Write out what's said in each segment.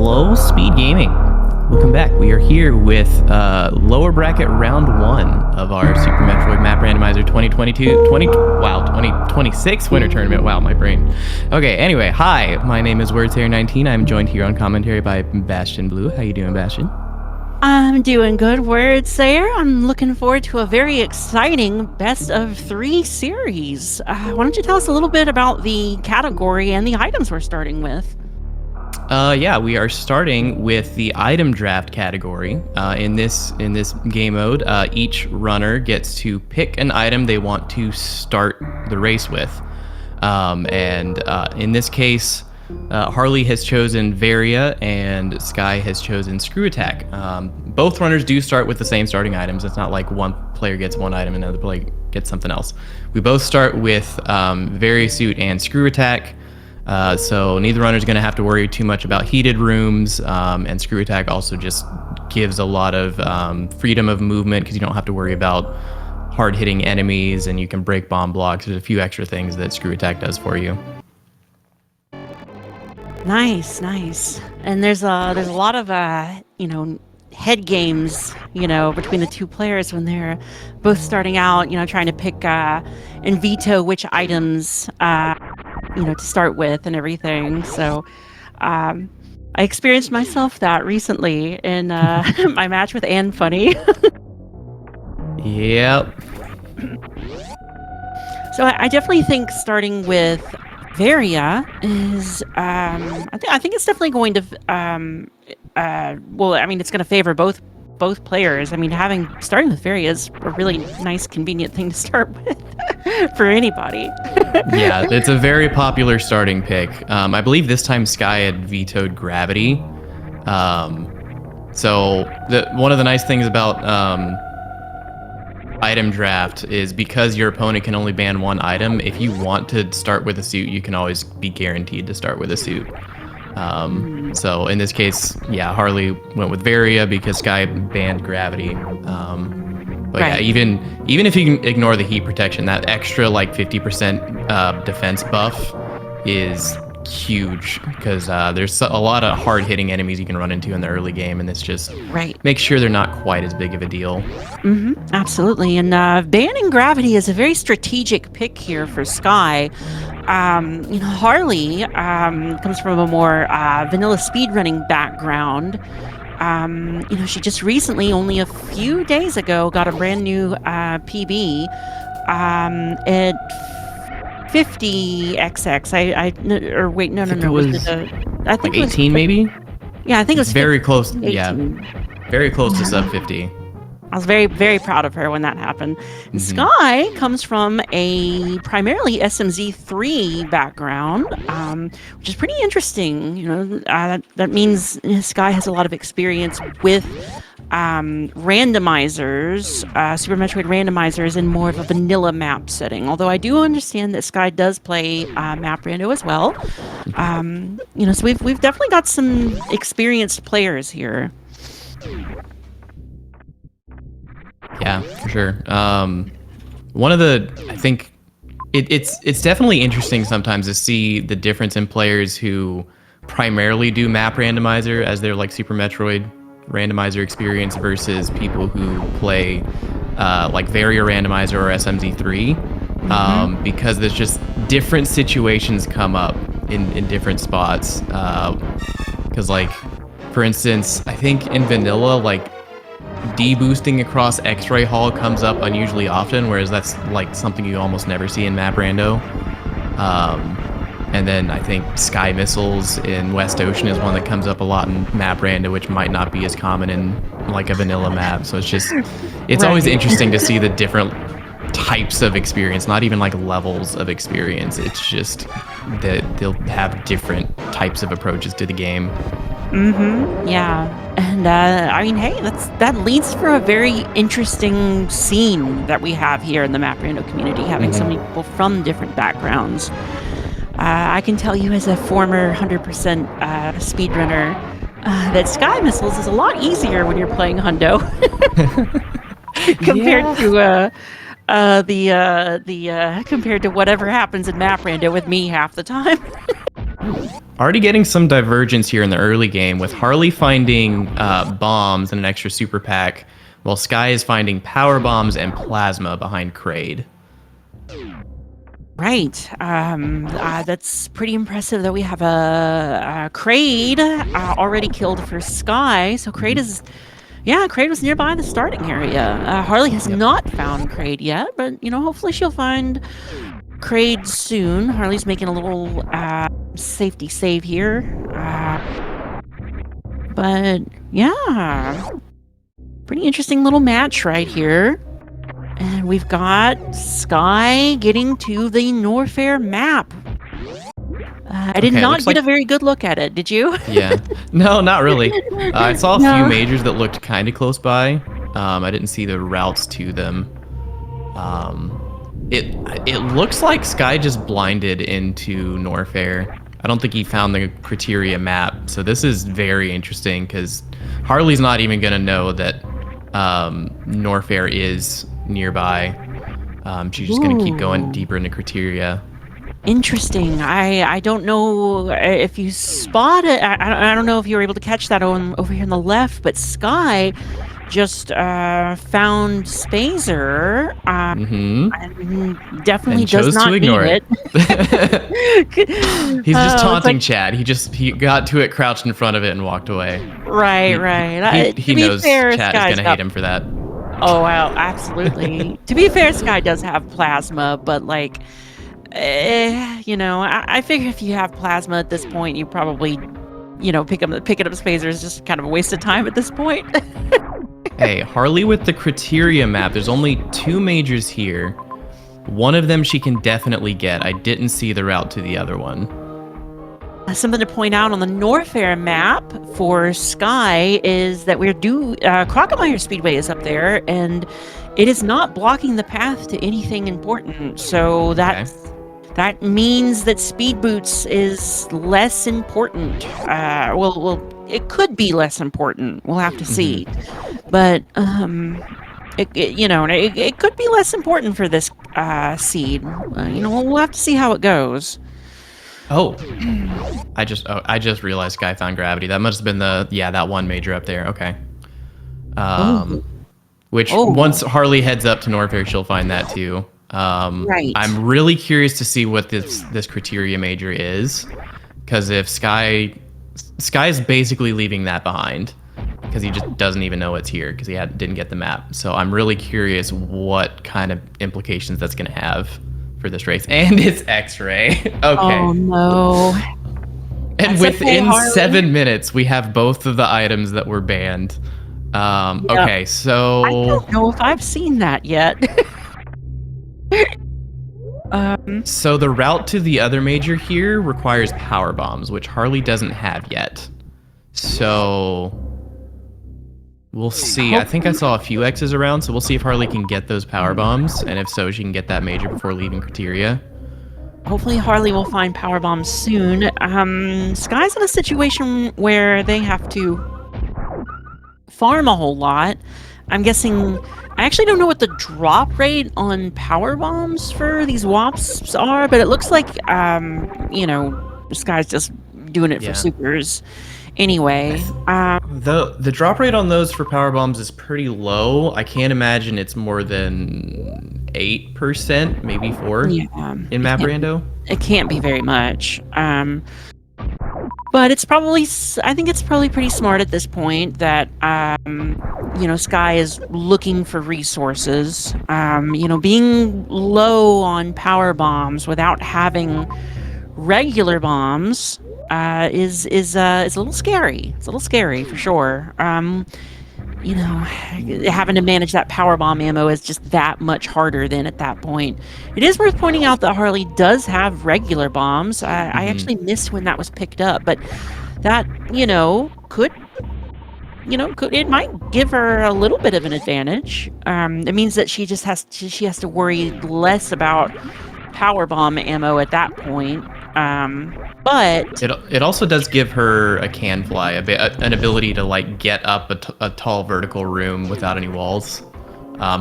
Hello, Speed Gaming. Welcome back. We are here with lower bracket round 1 of our Super Metroid Map Randomizer 2026 Winter Tournament. Wow, my brain. Okay, anyway, hi. My name is WordsHair19. I'm joined here on commentary by Bastion Blue. How you doing, Bastion? I'm doing good, WordSayer. I'm looking forward to a very exciting best of 3 series. Why don't you tell us a little bit about the category and the items we're starting with? Yeah, we are starting with the item draft category. In this game mode, each runner gets to pick an item they want to start the race with. In this case, Harley has chosen Varia and Skyy has chosen Screw Attack. Both runners do start with the same starting items. It's not like one player gets one item and another player gets something else. We both start with Varia Suit and Screw Attack. So neither runner is going to have to worry too much about heated rooms, and Screw Attack also just gives a lot of freedom of movement because you don't have to worry about hard-hitting enemies, and you can break bomb blocks. There's a few extra things that Screw Attack does for you. Nice. And there's a lot of head games, between the two players when they're both starting out, trying to pick and veto which items to start with and everything. So I experienced myself that recently in my match with Ann Funny. Yep. So I definitely think starting with Varia is I think it's definitely going to it's going to favor both players. I mean, starting with Varia is a really nice, convenient thing to start with for anybody. Yeah, it's a very popular starting pick. I believe this time Skyy had vetoed Gravity. So one of the nice things about item draft is because your opponent can only ban one item, if you want to start with a suit, you can always be guaranteed to start with a suit. So in this case, yeah, Harley went with Varia because Skyy banned Gravity. But right. Yeah, even if you can ignore the heat protection, that extra like 50% defense buff is huge because there's a lot of hard-hitting enemies you can run into in the early game, and this just makes sure they're not quite as big of a deal. Absolutely, and banning Gravity is a very strategic pick here for Skyy. Harley comes from a more vanilla speedrunning background. She just recently, only a few days ago, got a brand new PB at 50XX. I think it was I think like 18 maybe? Yeah, I think it was very close. 18. Yeah, very close to sub 50. I was very, very proud of her when that happened. Skyy comes from a primarily SMZ3 background, which is pretty interesting. That means Skyy has a lot of experience with randomizers, Super Metroid randomizers in more of a vanilla map setting. Although I do understand that Skyy does play map rando as well. So we've definitely got some experienced players here. Yeah, for sure. I think it's definitely interesting sometimes to see the difference in players who primarily do map randomizer as their like Super Metroid randomizer experience versus people who play like Varia randomizer or SMZ3, because there's just different situations come up in different spots. Because like, for instance, I think in vanilla, like deboosting across X-Ray Hall comes up unusually often, whereas that's like something you almost never see in map rando. And then I think Sky Missiles in West Ocean is one that comes up a lot in map rando, which might not be as common in like a vanilla map. So it's always interesting to see the different types of experience, not even like levels of experience. It's just that they'll have different types of approaches to the game. Yeah, and hey, that leads for a very interesting scene that we have here in the map rando community, having so many people from different backgrounds. I can tell you as a former 100% speedrunner that Sky Missiles is a lot easier when you're playing Hundo compared to compared to whatever happens in map rando with me half the time. Already getting some divergence here in the early game with Harley finding bombs and an extra super pack, while Skyy is finding power bombs and plasma behind Kraid. Right. That's pretty impressive that we have a Kraid already killed for Skyy. So Kraid is, yeah, Kraid was nearby the starting area. Harley has not found Kraid yet, but hopefully she'll find Kraid soon. Harley's making a little safety save here. But yeah, pretty interesting little match right here. And we've got Skyy getting to the Norfair map. I did not get a very good look at it. Did you? Yeah. No, not really. I saw a few majors that looked kind of close by. I didn't see the routes to them. It looks like Skyy just blinded into Norfair. I don't think he found the criteria map. So this is very interesting because Harley's not even going to know that Norfair is nearby. She's just going to keep going deeper into criteria. Interesting. I don't know if you spot it. I don't know if you were able to catch that over here on the left, but Skyy just found Spazer. And definitely does not ignore it. He's just taunting Chad. He got to it, crouched in front of it, and walked away. Right. He knows Chad is gonna hate him for that. Oh wow, absolutely. To be fair, Skyy does have plasma, but like, I figure if you have plasma at this point, you probably, picking up Spazer is just kind of a waste of time at this point. Hey, Harley with the criteria map. There's only 2 majors here. One of them she can definitely get. I didn't see the route to the other one. Something to point out on the Norfair map for Skyy is that Crocomire Speedway is up there, and it is not blocking the path to anything important. So that means that Speed Boots is less important. It could be less important. We'll have to see. But it could be less important for this seed. We'll have to see how it goes. Oh, I just realized Skyy found gravity. That must have been that one major up there. Okay. Once Harley heads up to Norfair, she'll find that too. Right. I'm really curious to see what this criteria major is, because if Sky's basically leaving that behind, because he just doesn't even know it's here because he didn't get the map. So I'm really curious what kind of implications that's going to have for this race. And it's X-ray. Okay. Oh no. And within 7 minutes, we have both of the items that were banned. Okay, so I don't know if I've seen that yet. So the route to the other major here requires power bombs, which Harley doesn't have yet. So we'll see. I think I saw a few X's around, so we'll see if Harley can get those power bombs, and if so, she can get that major before leaving criteria. Hopefully Harley will find power bombs soon. Skyy's in a situation where they have to farm a whole lot. I'm guessing, I actually don't know what the drop rate on power bombs for these wasps are, but it looks like, Skyy's just doing it for supers. Anyway, the drop rate on those for power bombs is pretty low. I can't imagine it's more than 8%, maybe 4% in map rando. It can't be very much. But I think it's probably pretty smart at this point that, Skyy is looking for resources. Being low on power bombs without having regular bombs is a little scary. It's a little scary for sure. Having to manage that power bomb ammo is just that much harder than at that point. It is worth pointing out that Harley does have regular bombs. I actually missed when that was picked up, but that, it might give her a little bit of an advantage. It means that she has to worry less about power bomb ammo at that point. But it also does give her a can fly, an ability to get up a tall vertical room without any walls,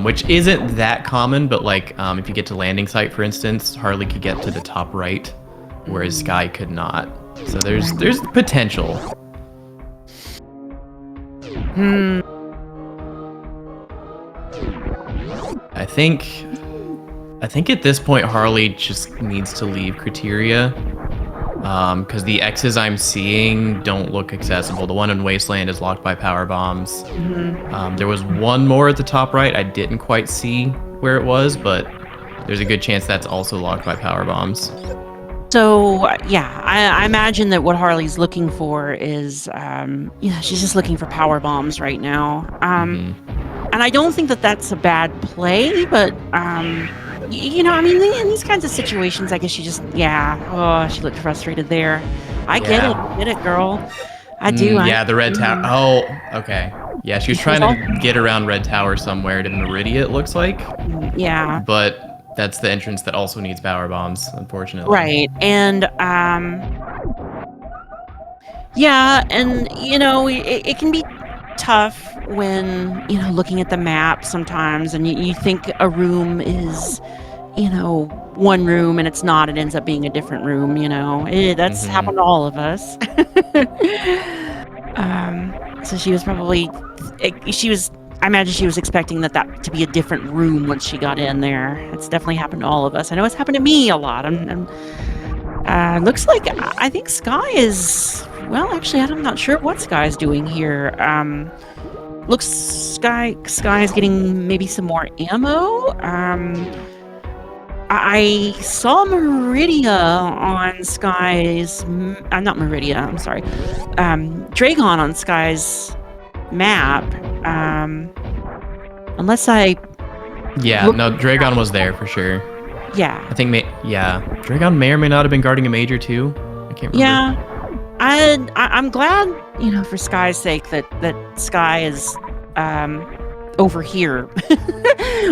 which isn't that common. But if you get to landing site, for instance, Harley could get to the top right, whereas Skyy could not. So there's potential. I think at this point Harley just needs to leave Criteria, because the X's I'm seeing don't look accessible. The one in Wasteland is locked by power bombs. There was one more at the top right. I didn't quite see where it was, but there's a good chance that's also locked by power bombs. So yeah, I imagine that what Harley's looking for is, she's just looking for power bombs right now. And I don't think that that's a bad play, but I mean, in these kinds of situations, I guess she just, she looked frustrated there. I get it, girl. I do. Yeah, the red tower. Oh, okay. Yeah, she was trying to get around red tower somewhere to Meridia, it looks like. Yeah. But that's the entrance that also needs power bombs, unfortunately. Right, and it can be tough when looking at the map sometimes, and you think a room is one room and it's not. It ends up being a different room. That's happened to all of us. So she was probably I imagine she was expecting that to be a different room once she got in there. It's definitely happened to all of us. I know it's happened to me a lot. Looks like I think Skyy is. Well, actually, I'm not sure what Skyy's doing here. Looks Skyy is getting maybe some more ammo. I saw Meridia on Skyy's. Not Meridia. I'm sorry. Dragon on Skyy's map. Unless I. Yeah, no, Dragon was there for sure. Yeah. I think, Dragon may or may not have been guarding a major too. I can't remember. Yeah. I'm glad, for Skyy's sake that Skyy is over here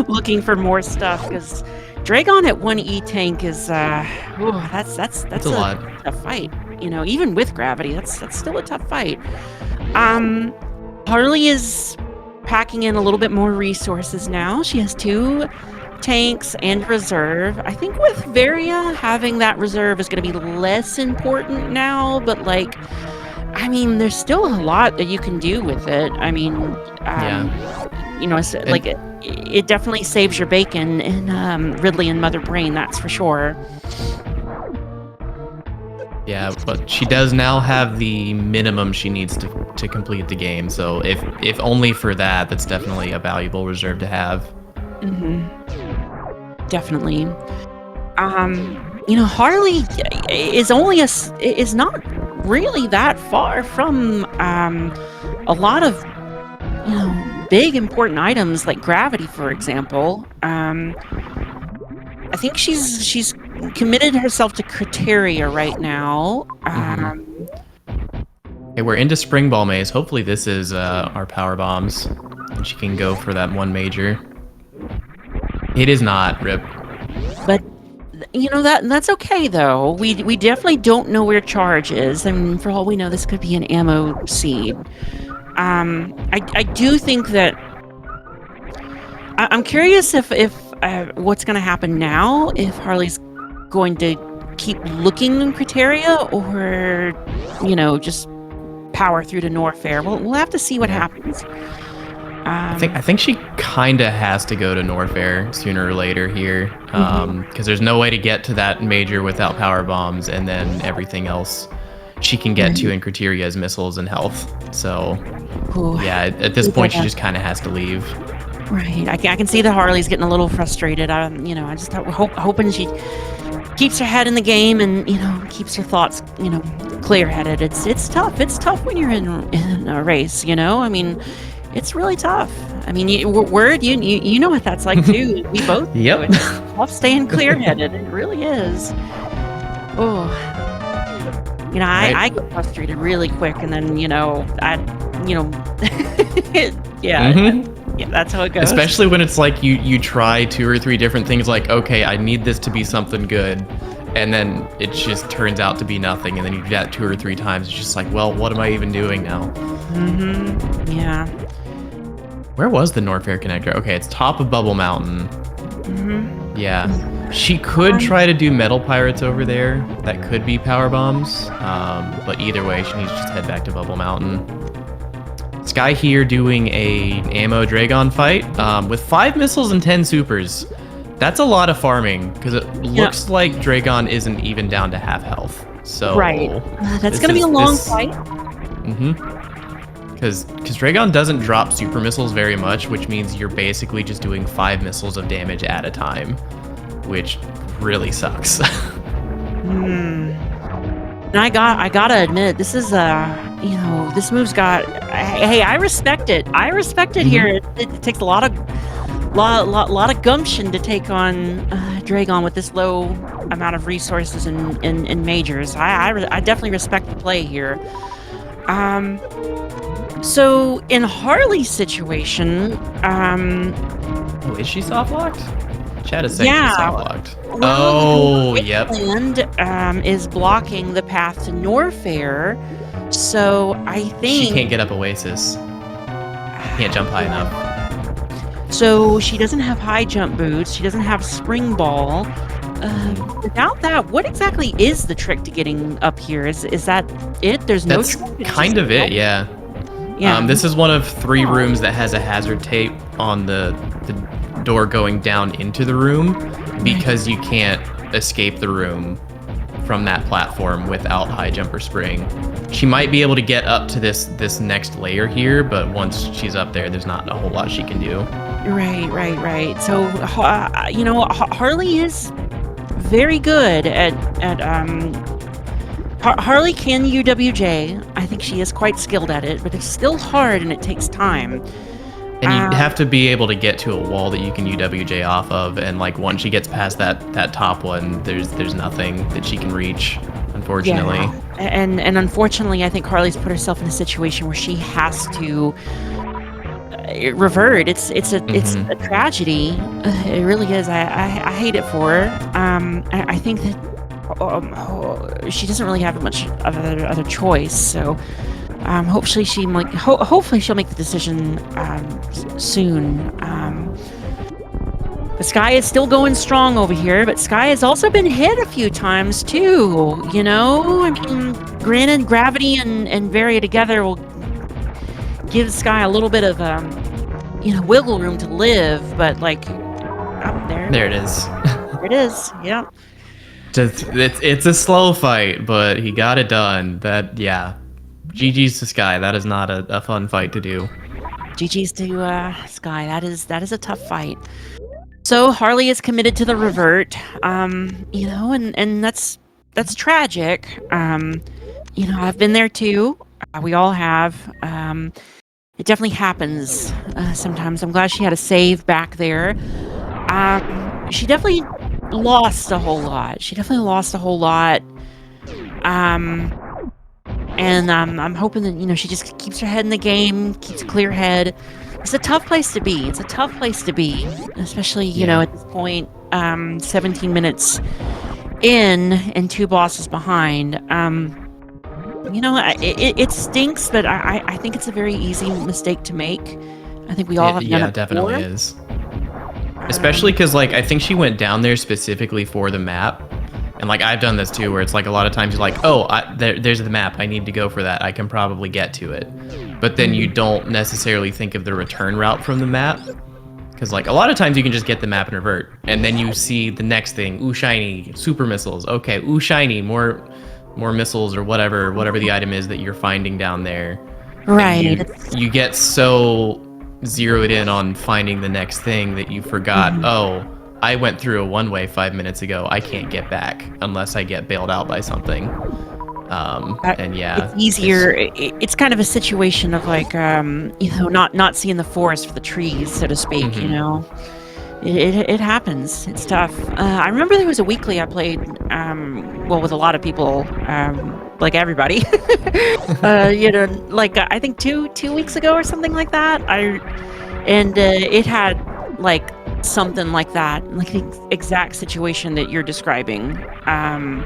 looking for more stuff, because Dragon at 1 E-tank is that's a lot. A fight. Even with gravity, that's still a tough fight. Harley is packing in a little bit more resources now. She has 2 tanks and reserve. I think with Varia, having that reserve is going to be less important now, but there's still a lot that you can do with it. I mean, it definitely saves your bacon in Ridley and Mother Brain, that's for sure. Yeah, but she does now have the minimum she needs to complete the game. So if only for that, that's definitely a valuable reserve to have. Definitely. Harley is not really that far from a lot of big important items like gravity, for example. I think she's committed herself to Criteria right now. Okay, we're into Spring Ball Maze. Hopefully this is our power bombs, and she can go for that one major. It is not, RIP. But that's okay though. We definitely don't know where Charge is. I mean, for all we know, this could be an ammo seed. I do think that I'm curious if what's going to happen now, if Harley's going to keep looking in Criteria, or just power through to Norfair. We'll have to see what happens. I think she kind of has to go to Norfair sooner or later here, because there's no way to get to that major without power bombs, and then everything else she can get to in Criteria is missiles and health. So, at this point, she just kind of has to leave. Right. I can see that Harley's getting a little frustrated. I just hoping she keeps her head in the game and keeps her thoughts clear-headed. It's tough. It's tough when you're in a race. I mean, it's really tough. I mean, you know what that's like too. We both do. It's tough staying clear-headed. It really is. Oh, I get frustrated really quick, and then yeah, that's how it goes. Especially when it's like you try 2 or 3 different things, like, okay, I need this to be something good, and then it just turns out to be nothing, and then you do that 2 or 3 times. It's just like, well, what am I even doing now? Yeah. Where was the Norfair connector? Okay, it's top of Bubble Mountain. Yeah. She could try to do metal pirates over there. That could be power bombs. But either way, she needs to just head back to Bubble Mountain. Skyy here doing a ammo Dragon fight with 5 missiles and 10 supers. That's a lot of farming because it looks like Dragon isn't even down to half health. So that's gonna be a long fight. Because Dragon doesn't drop super missiles very much, which means you're basically just doing 5 missiles of damage at a time, which really sucks. And I gotta admit, this is this move's got. Hey, I respect it. I respect it here. It takes a lot of gumption to take on Dragon with this low amount of resources and majors. I definitely respect the play here. So in Harley's situation, oh, is she soft locked? Chat is saying she's soft locked. Well, yep. Land is blocking the path to Norfair, so I think she can't get up Oasis. Can't jump high enough. So she doesn't have high jump boots. She doesn't have spring ball. Without that, what exactly is the trick to getting up here? Is that it? There's no trick? That's kind of it, yeah. This is one of 3 rooms that has a hazard tape on the door going down into the room because you can't escape the room from that platform without high jump or spring. She might be able to get up to this next layer here, but once she's up there, there's not a whole lot she can do. Right. So, Harley is very good at Harley can UWJ. I think she is quite skilled at it, but it's still hard and it takes time. And you have to be able to get to a wall that you can UWJ off of, and like once she gets past that top one, there's nothing that she can reach, unfortunately. Yeah. And unfortunately, I think Harley's put herself in a situation where she has to revert. It's a tragedy. It really is. I hate it for her. I think that she doesn't really have much of other choice. So hopefully she'll make the decision soon. The Skyy is still going strong over here, but Skyy has also been hit a few times too. I mean, granted, gravity and Varia together will give Skyy a little bit of wiggle room to live, but like up there. There it is. There it is. Yeah. It's a slow fight, but he got it done. GG's to Skyy. That is not a fun fight to do. GG's to Skyy. That is a tough fight. So Harley is committed to the revert. And that's tragic. I've been there too. We all have. It definitely happens sometimes. I'm glad she had a save back there. She definitely lost a whole lot. And I'm hoping that she just keeps her head in the game, keeps a clear head. It's a tough place to be. Especially at this point, 17 minutes in and 2 bosses behind. It stinks, but I think it's a very easy mistake to make. I think we all have done it. Yeah, it definitely is. Especially because I think she went down there specifically for the map. And I've done this too, where it's a lot of times you're like, oh, there's the map. I need to go for that. I can probably get to it. But then you don't necessarily think of the return route from the map. Because a lot of times you can just get the map and revert. And then you see the next thing. Ooh, shiny, super missiles. Okay, ooh, shiny, more missiles or whatever the item is that you're finding down there. Right. You get so zeroed in on finding the next thing that you forgot, oh, I went through a one-way 5 minutes ago. I can't get back unless I get bailed out by something. And yeah, it's easier. It's kind of a situation of not seeing the forest for the trees, so to speak. It happens. It's tough. I remember there was a weekly I played, with a lot of people, like everybody. I think two weeks ago or something like that. It had something like that, the exact situation that you're describing. But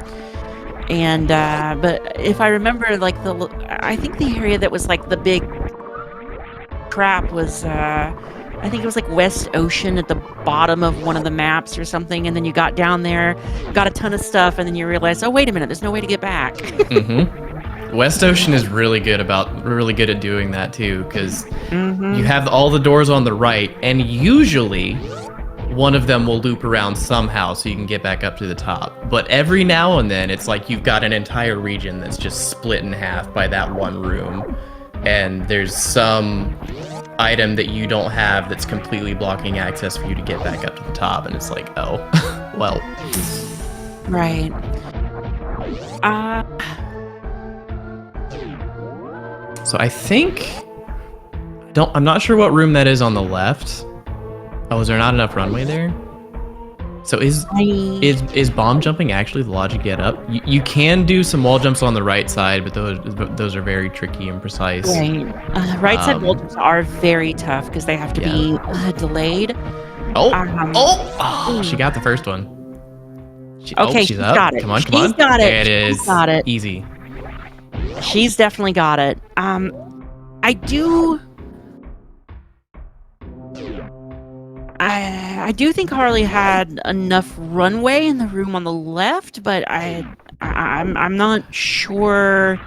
if I remember, I think the area that was the big trap was, I I think it was like West Ocean at the bottom of one of the maps or something, and then you got down there, got a ton of stuff, and then you realized, oh wait a minute, there's no way to get back. West Ocean is really good at doing that too, because you have all the doors on the right, and usually one of them will loop around somehow so you can get back up to the top. But every now and then, it's like you've got an entire region that's just split in half by that one room, and there's some item that you don't have that's completely blocking access for you to get back up to the top, and it's like, oh, well. Right. So I think, I'm not sure what room that is on the left. Oh, is there not enough runway there? So is bomb jumping actually the logic to get up? You can do some wall jumps on the right side, but those are very tricky and precise. Right. Right side wall jumps are very tough because they have to be delayed. She got the first one. She's up. Got it. Come on. She's got it. There it is. She's got it. Easy. She's definitely got it. I do think Harley had enough runway in the room on the left, but I'm not sure.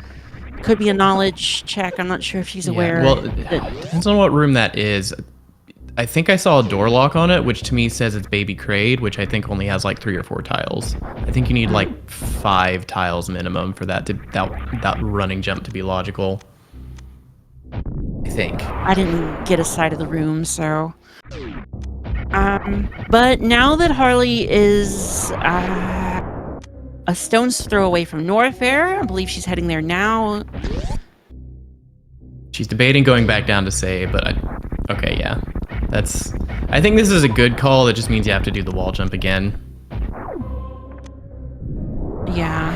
Could be a knowledge check. I'm not sure if she's aware. Well, it depends on what room that is. I think I saw a door lock on it, which to me says it's Baby Crade, which I think only has like 3 or 4 tiles. I think you need like 5 tiles minimum for that running jump to be logical. I think. I didn't get a sight of the room, so. But now that Harley is a stone's throw away from Norfair, I believe she's heading there now. She's debating going back down to say, but okay, yeah. I think this is a good call. That just means you have to do the wall jump again. Yeah.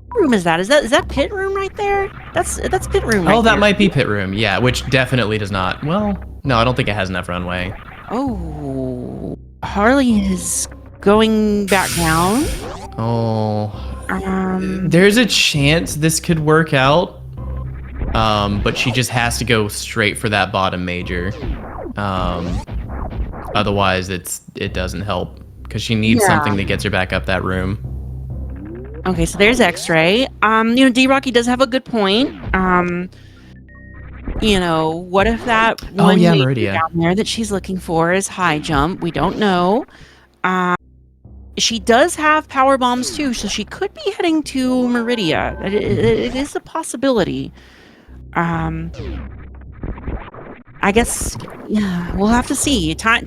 What room is that? Is that pit room right there? That's pit room right that there. might be pit room, yeah, which definitely does not. Well, no, I don't think it has enough runway. Oh, Harley is going back down. There's a chance this could work out. But she just has to go straight for that bottom major. Otherwise, it doesn't help because she needs something that gets her back up that room. Okay, so there's X-ray. D-Rocky does have a good point. What if that one Meridia down there that she's looking for is high jump? We don't know. She does have power bombs too, so she could be heading to Meridia. It is a possibility. I guess, yeah, we'll have to see. Time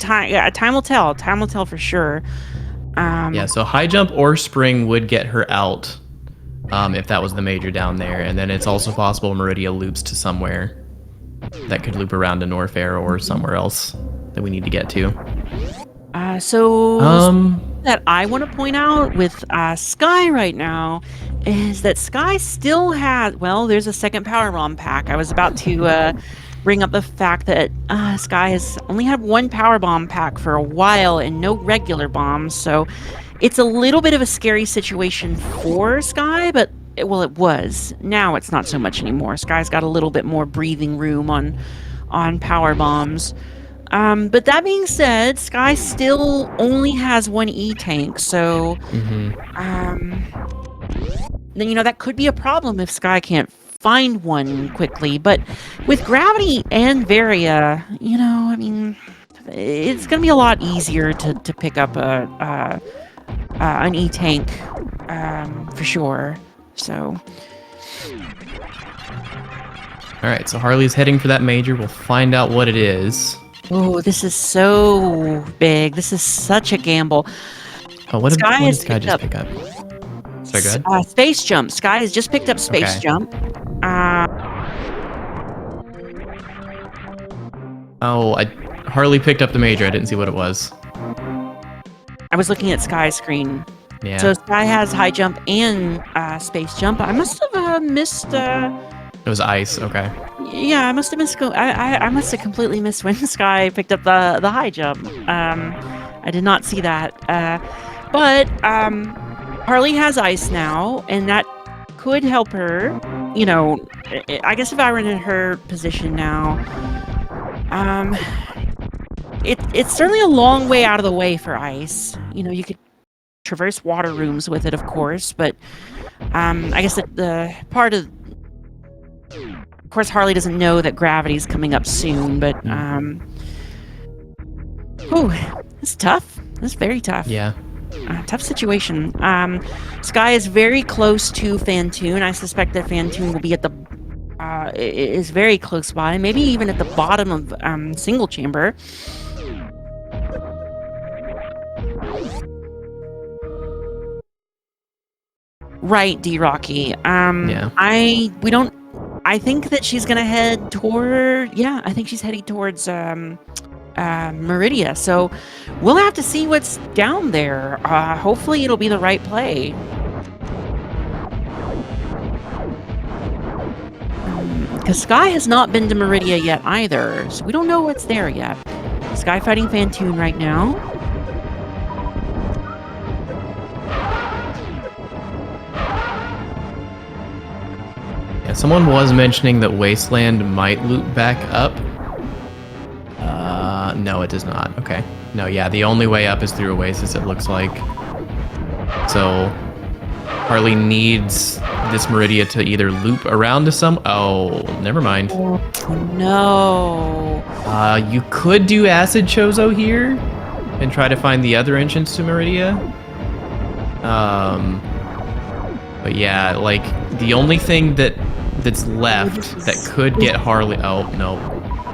will tell. Time will tell for sure. So high jump or spring would get her out, if that was the major down there, and then it's also possible Meridia loops to somewhere that could loop around to Norfair or somewhere else that we need to get to. That I want to point out with Skyy right now is that Skyy still has, there's a second power bomb pack. I was about to bring up the fact that Skyy has only had 1 power bomb pack for a while and no regular bombs, so it's a little bit of a scary situation for Skyy, but it was. Now it's not so much anymore. Skyy's got a little bit more breathing room on power bombs. But that being said, Skyy still only has 1 E-tank, so then that could be a problem if Skyy can't find one quickly. But with Gravity and Varia, it's gonna be a lot easier to pick up an E-tank for sure. So. All right, so Harley's heading for that major. We'll find out what it is. Oh, this is so big. This is such a gamble. Oh, what did Skyy just pick up? Sorry, go ahead. Space Jump. Skyy has just picked up Space Jump. Harley picked up the major. I didn't see what it was. I was looking at Skyy's screen. Yeah. So Skyy has high jump and space jump. I must have missed. It was ice. Okay. Yeah, I must have missed. I must have completely missed when Skyy picked up the high jump. I did not see that. But Harley has ice now, and that could help her. I guess if I were in her position now, Um, it's certainly a long way out of the way for ice. You know, you could traverse water rooms with it, of course, but I guess the part of course, Harley doesn't know that gravity's coming up soon, but it's tough. It's very tough. Yeah. Tough situation. Skyy is very close to Fantoon. I suspect that Fantoon will be at the is very close by, maybe even at the bottom of single chamber. Right, D Rocky. Yeah. I think that she's gonna head toward. Yeah, I think she's heading towards Meridia. So we'll have to see what's down there. Hopefully, it'll be the right play. Because Skyy has not been to Meridia yet either, so we don't know what's there yet. Skyy fighting Fantoon right now. Yeah, someone was mentioning that Wasteland might loop back up. No, it does not. Okay. No, yeah, the only way up is through Oasis, it looks like. So Harley needs this Meridia to either loop around to some... Oh, never mind. Oh, no. You could do Acid Chozo here and try to find the other entrance to Meridia. But yeah, like, the only thing that's left that could get Harley... Oh, no.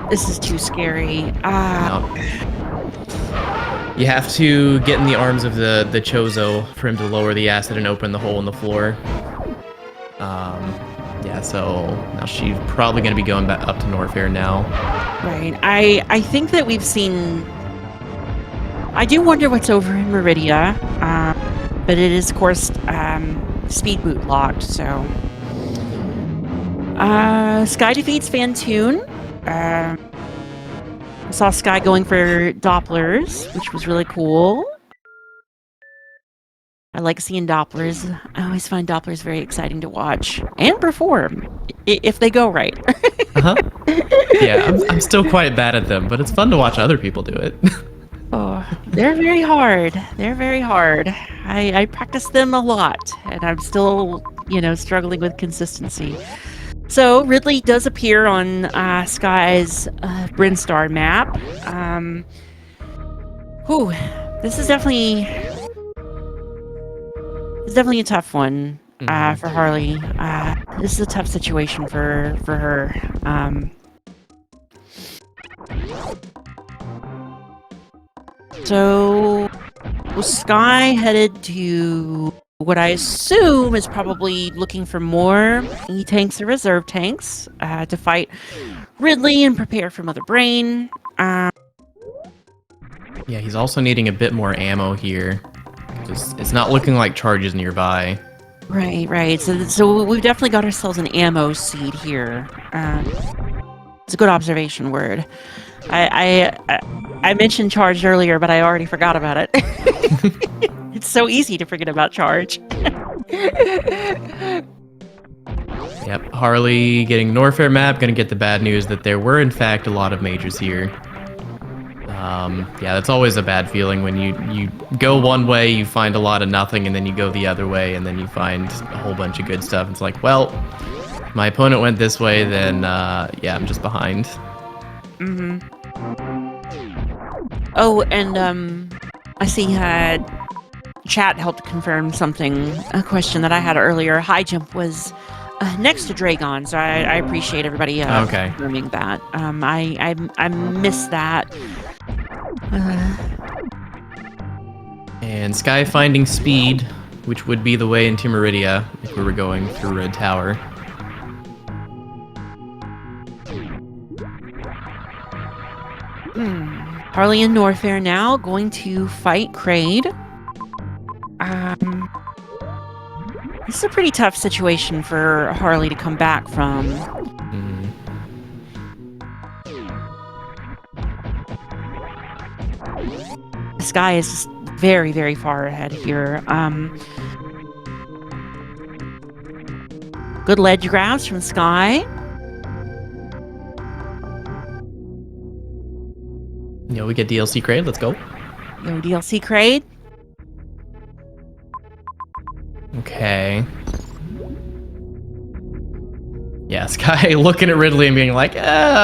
This is too scary. No. You have to get in the arms of the Chozo for him to lower the acid and open the hole in the floor. Yeah, so now she's probably going to be going back up to Norfair now. Right. I think that we've seen... I do wonder what's over in Meridia, but it is, of course, speed boot locked, so... Skyy defeats Fantoon. I saw Skyy going for Dopplers, which was really cool. I like seeing Dopplers. I always find Dopplers very exciting to watch and perform, if they go right. Yeah, I'm still quite bad at them, but it's fun to watch other people do it. Oh, they're very hard. They're very hard. I practice them a lot, and I'm still, struggling with consistency. So Ridley does appear on Skyy's Brinstar map. This is definitely a tough one for Harley. This is a tough situation for her. So Skyy headed to what I assume is probably looking for more E-tanks or reserve tanks to fight Ridley and prepare for Mother Brain. Yeah, he's also needing a bit more ammo here. It's not looking like charges nearby. Right. So we've definitely got ourselves an ammo seed here. It's a good observation word. I mentioned charge earlier, but I already forgot about it. It's so easy to forget about charge. Yep, Harley getting Norfair map, gonna get the bad news that there were in fact a lot of majors here. Yeah, that's always a bad feeling when you go one way, you find a lot of nothing, and then you go the other way, and then you find a whole bunch of good stuff. It's like, well, my opponent went this way, then yeah, I'm just behind. Mm-hmm. Oh, and I see chat helped confirm a question that I had earlier. High jump was next to Dragon, so I appreciate everybody confirming that. I missed that. And Skyy finding speed, which would be the way into Meridia if we were going through Red Tower. Harley and Norfair now going to fight Kraid. This is a pretty tough situation for Harley to come back from. Skyy is just very, very far ahead here. Good ledge grabs from Skyy. We get DLC crate. Let's go. Yo, DLC crate. Okay. Yeah, Skyy looking at Ridley and being like,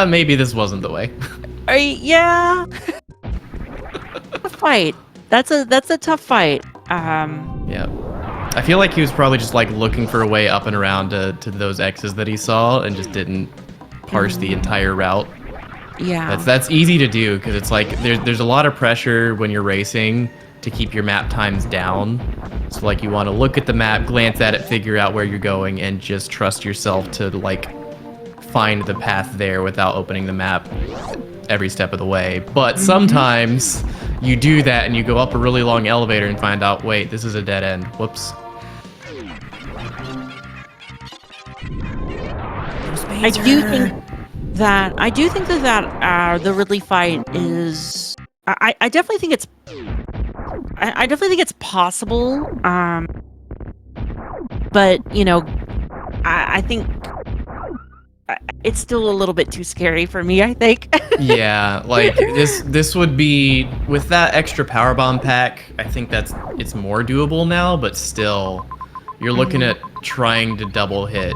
maybe this wasn't the way. Yeah. A fight. That's a tough fight. Yeah. I feel like he was probably just like looking for a way up and around to those X's that he saw and just didn't parse the entire route. Yeah. That's easy to do because it's like there's a lot of pressure when you're racing to keep your map times down. So like you want to look at the map, glance at it, figure out where you're going, and just trust yourself to like find the path there without opening the map every step of the way. But sometimes you do that and you go up a really long elevator and find out, wait, this is a dead end. Whoops. I do think that the Ridley fight is. I definitely think it's. I definitely think it's possible. But I think it's still a little bit too scary for me. I think. Yeah, like this would be with that extra power bomb pack. I think it's more doable now, but still, you're looking at trying to double hit.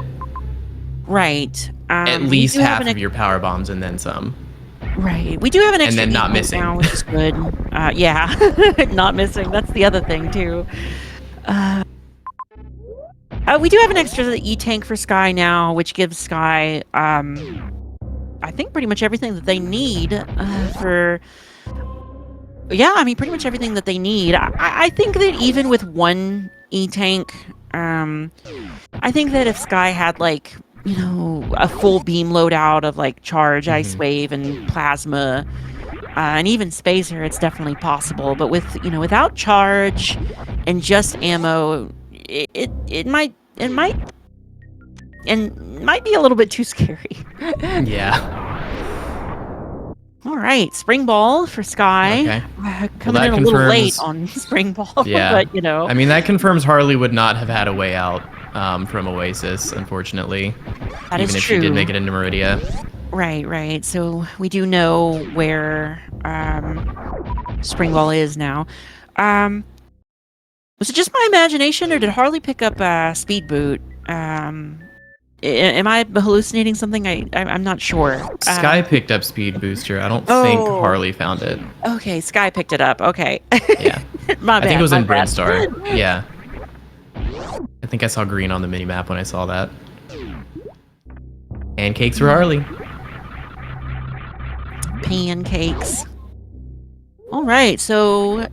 Right. At least half of your power bombs and then some. Right. We do have an extra and then not missing now, which is good. Yeah, not missing. That's the other thing too. We do have an extra E-tank for Skyy now, which gives Skyy, I think, pretty much everything that they need for. Yeah, I mean, pretty much everything that they need. I think that even with one E-tank, I think that if Skyy had like, a full beam loadout of like charge, ice wave, and plasma, and even spacer, it's definitely possible. But without charge and just ammo, it might be a little bit too scary. Yeah. All right, spring ball for Skyy. Okay. Coming in a little late on spring ball. Yeah. But I mean, that confirms Harley would not have had a way out from Oasis, unfortunately. That is even if true. she did make it into Meridia. Right. So we do know where spring ball is now. Was it just my imagination, or did Harley pick up speed boot? Am I hallucinating something? I'm not sure. Skyy picked up speed booster. I don't think Harley found it. Okay, Skyy picked it up. Okay. Yeah. My bad. I think it was in bad. Brinstar. Yeah. I think I saw green on the mini map when I saw that. Pancakes for Harley. Pancakes. All right, so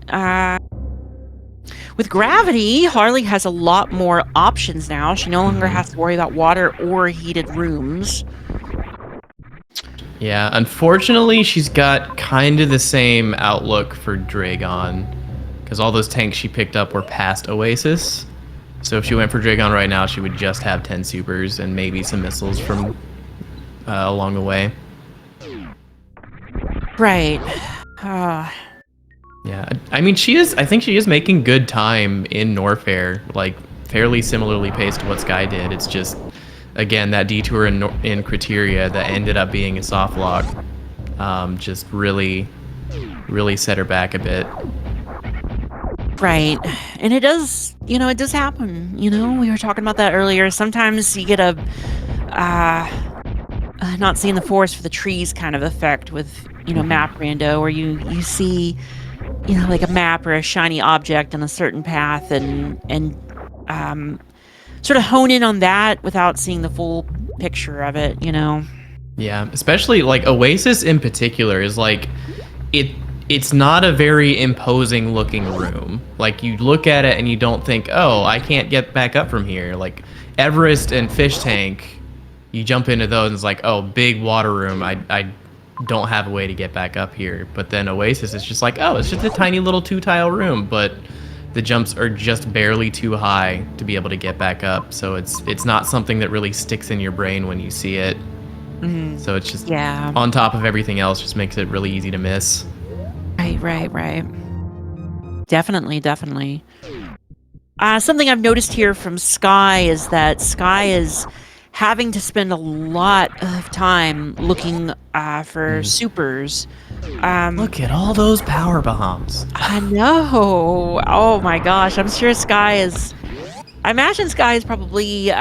with gravity, Harley has a lot more options now. She no longer has to worry about water or heated rooms. Yeah, unfortunately, she's got kind of the same outlook for Dragon, because all those tanks she picked up were past Oasis. So if she went for Dragon right now, she would just have 10 supers and maybe some missiles from along the way. Right. Yeah, I mean, I think she is making good time in Norfair, like fairly similarly paced to what Skyy did. It's just, again, that detour in Criteria that ended up being a soft lock just really set her back a bit. Right. And it does happen. We were talking about that earlier. Sometimes you get a not seeing the forest for the trees kind of effect with, map rando, where you see, like a map or a shiny object on a certain path and sort of hone in on that without seeing the full picture of it, Yeah, especially like Oasis in particular is like, it's not a very imposing looking room. Like you look at it and you don't think, oh, I can't get back up from here. Like Everest and Fish Tank, you jump into those and it's like, oh, big water room. I don't have a way to get back up here. But then Oasis is just like, oh, it's just a tiny little 2-tile room, but the jumps are just barely too high to be able to get back up. So it's not something that really sticks in your brain when you see it. So it's just on top of everything else, just makes it really easy to miss. Right. Definitely. Something I've noticed here from Skyy is that Skyy is having to spend a lot of time looking for supers. Look at all those power bombs. I know. Oh my gosh, I'm sure Skyy is. I imagine Skyy is probably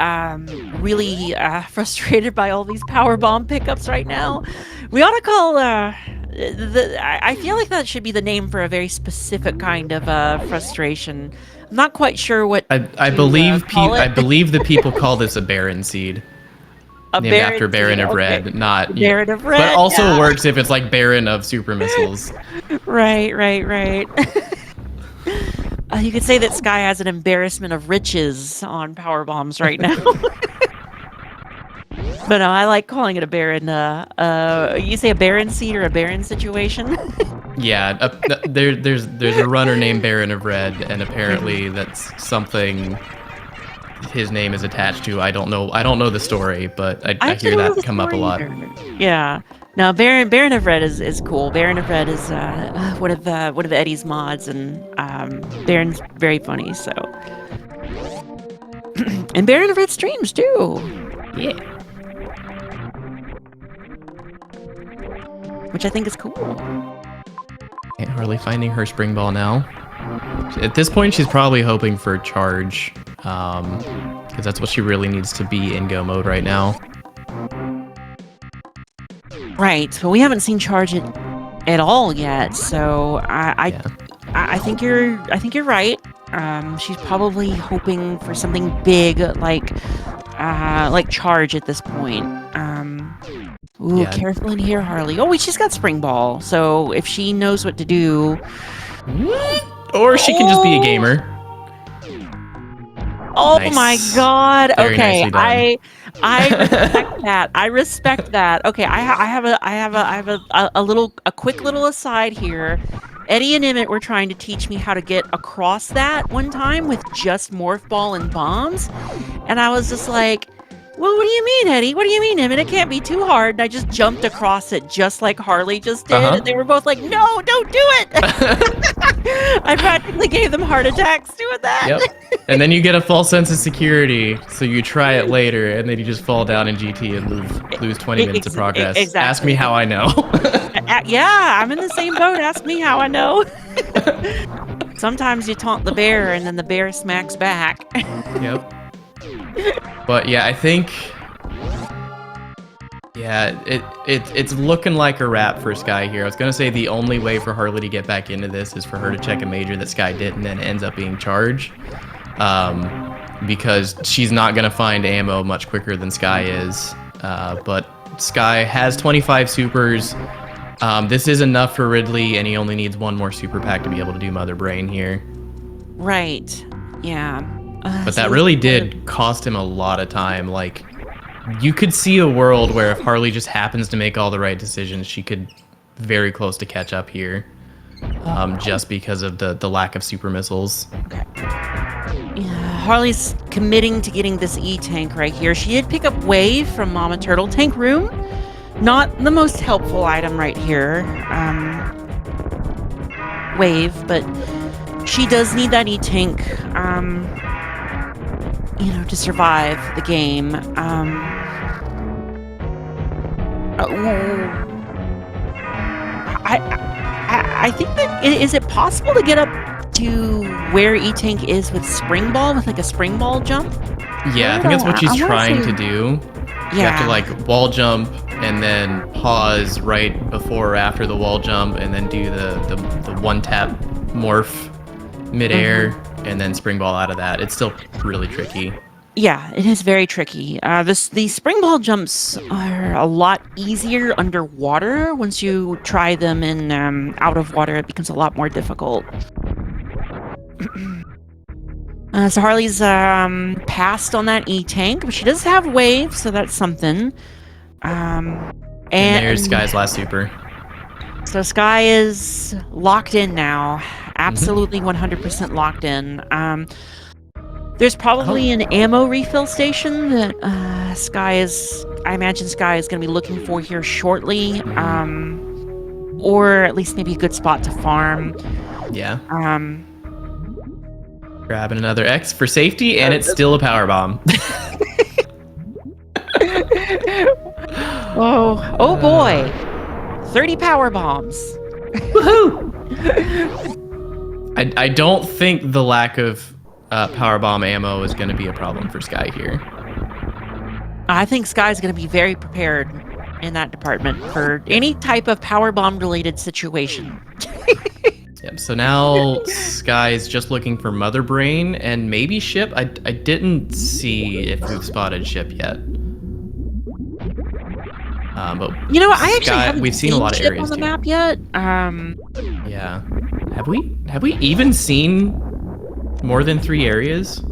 really frustrated by all these power bomb pickups right now. We ought to call. I feel like that should be the name for a very specific kind of frustration. I'm not quite sure what. I believe call it. I believe the people call this a Baron seed. Named after Baron of Red, not Baron of Red, but also works if it's like Baron of super missiles. Right. You could say that Skyy has an embarrassment of riches on power bombs right now. But no, I like calling it a Baron. You say a Baron seed or a Baron situation? Yeah, there's a runner named Baron of Red, and apparently that's something his name is attached to. I don't know the story, but I hear that come up a lot. Yeah. No, Baron of Red is cool. Baron of Red is one of Eddie's mods, and Baron's very funny. So, and Baron of Red streams too. Yeah. Which I think is cool. And Harley finding her spring ball now. At this point, she's probably hoping for charge, because that's what she really needs to be in go mode right now. Right, but we haven't seen charge at all yet. So I think you're right. She's probably hoping for something big like charge at this point. Ooh, Yeah. Careful in here, Harley. Oh, wait, she's got spring ball. So if she knows what to do. Or she can just be a gamer. Oh Nice. my God. Very Okay, nicely done. I respect that. I respect that. Okay, I have a quick little aside here. Eddie and Emmett were trying to teach me how to get across that one time with just morph ball and bombs, and I was just like, well, what do you mean, Eddie? What do you mean, Emmett? It can't be too hard. And I just jumped across it just like Harley just did. And they were both like, no, don't do it. I practically gave them heart attacks doing that. Yep. And then you get a false sense of security, so you try it later, and then you just fall down in GT and lose 20 minutes of progress. Exactly. Ask me how I know. Yeah, I'm in the same boat. Ask me how I know. Sometimes you taunt the bear, and then the bear smacks back. Yep. But yeah, I think, yeah, it's looking like a wrap for Skyy here. I was gonna say the only way for Harley to get back into this is for her to check a major that Skyy did, and then ends up being charged, because she's not gonna find ammo much quicker than Skyy is. But Skyy has 25 supers. This is enough for Ridley, and he only needs one more super pack to be able to do Mother Brain here. Right. Yeah. But that really did cost him a lot of time. Like, you could see a world where if Harley just happens to make all the right decisions, she could very close to catch up here, just because of the lack of super missiles. Okay. Yeah, Harley's committing to getting this E-tank right here. She did pick up Wave from Mama Turtle. Tank Room, not the most helpful item right here. Wave, but she does need that E-tank. To survive the game. I think that is it possible to get up to where E-Tank is with spring ball, with like a spring ball jump? Yeah, I think that's what she's trying to do. Yeah. You have to like wall jump and then pause right before or after the wall jump, and then do the one tap morph midair, and then spring ball out of that. It's still really tricky. Yeah, it is very tricky. The spring ball jumps are a lot easier underwater. Once you try them in out of water, it becomes a lot more difficult. So Harley's passed on that E-tank, but she does have Wave, so that's something. And there's Skyy's last super. So Skyy is locked in now. Absolutely 100% locked in. There's probably an ammo refill station that Skyy is... I imagine Skyy is going to be looking for here shortly. Or at least maybe a good spot to farm. Yeah. Grabbing another X for safety, and it's still a power bomb. Oh boy. 30 power bombs. Woohoo! I don't think the lack of power bomb ammo is going to be a problem for Skyy here. I think Skyy's going to be very prepared in that department for any type of power bomb related situation. Yep. So now Sky's just looking for Mother Brain and maybe Ship. I didn't see if we've spotted Ship yet. But You know, I actually Skyy, haven't we've seen a lot of Ship areas on the too. map yet. Yeah. Have we even seen more than 3 areas?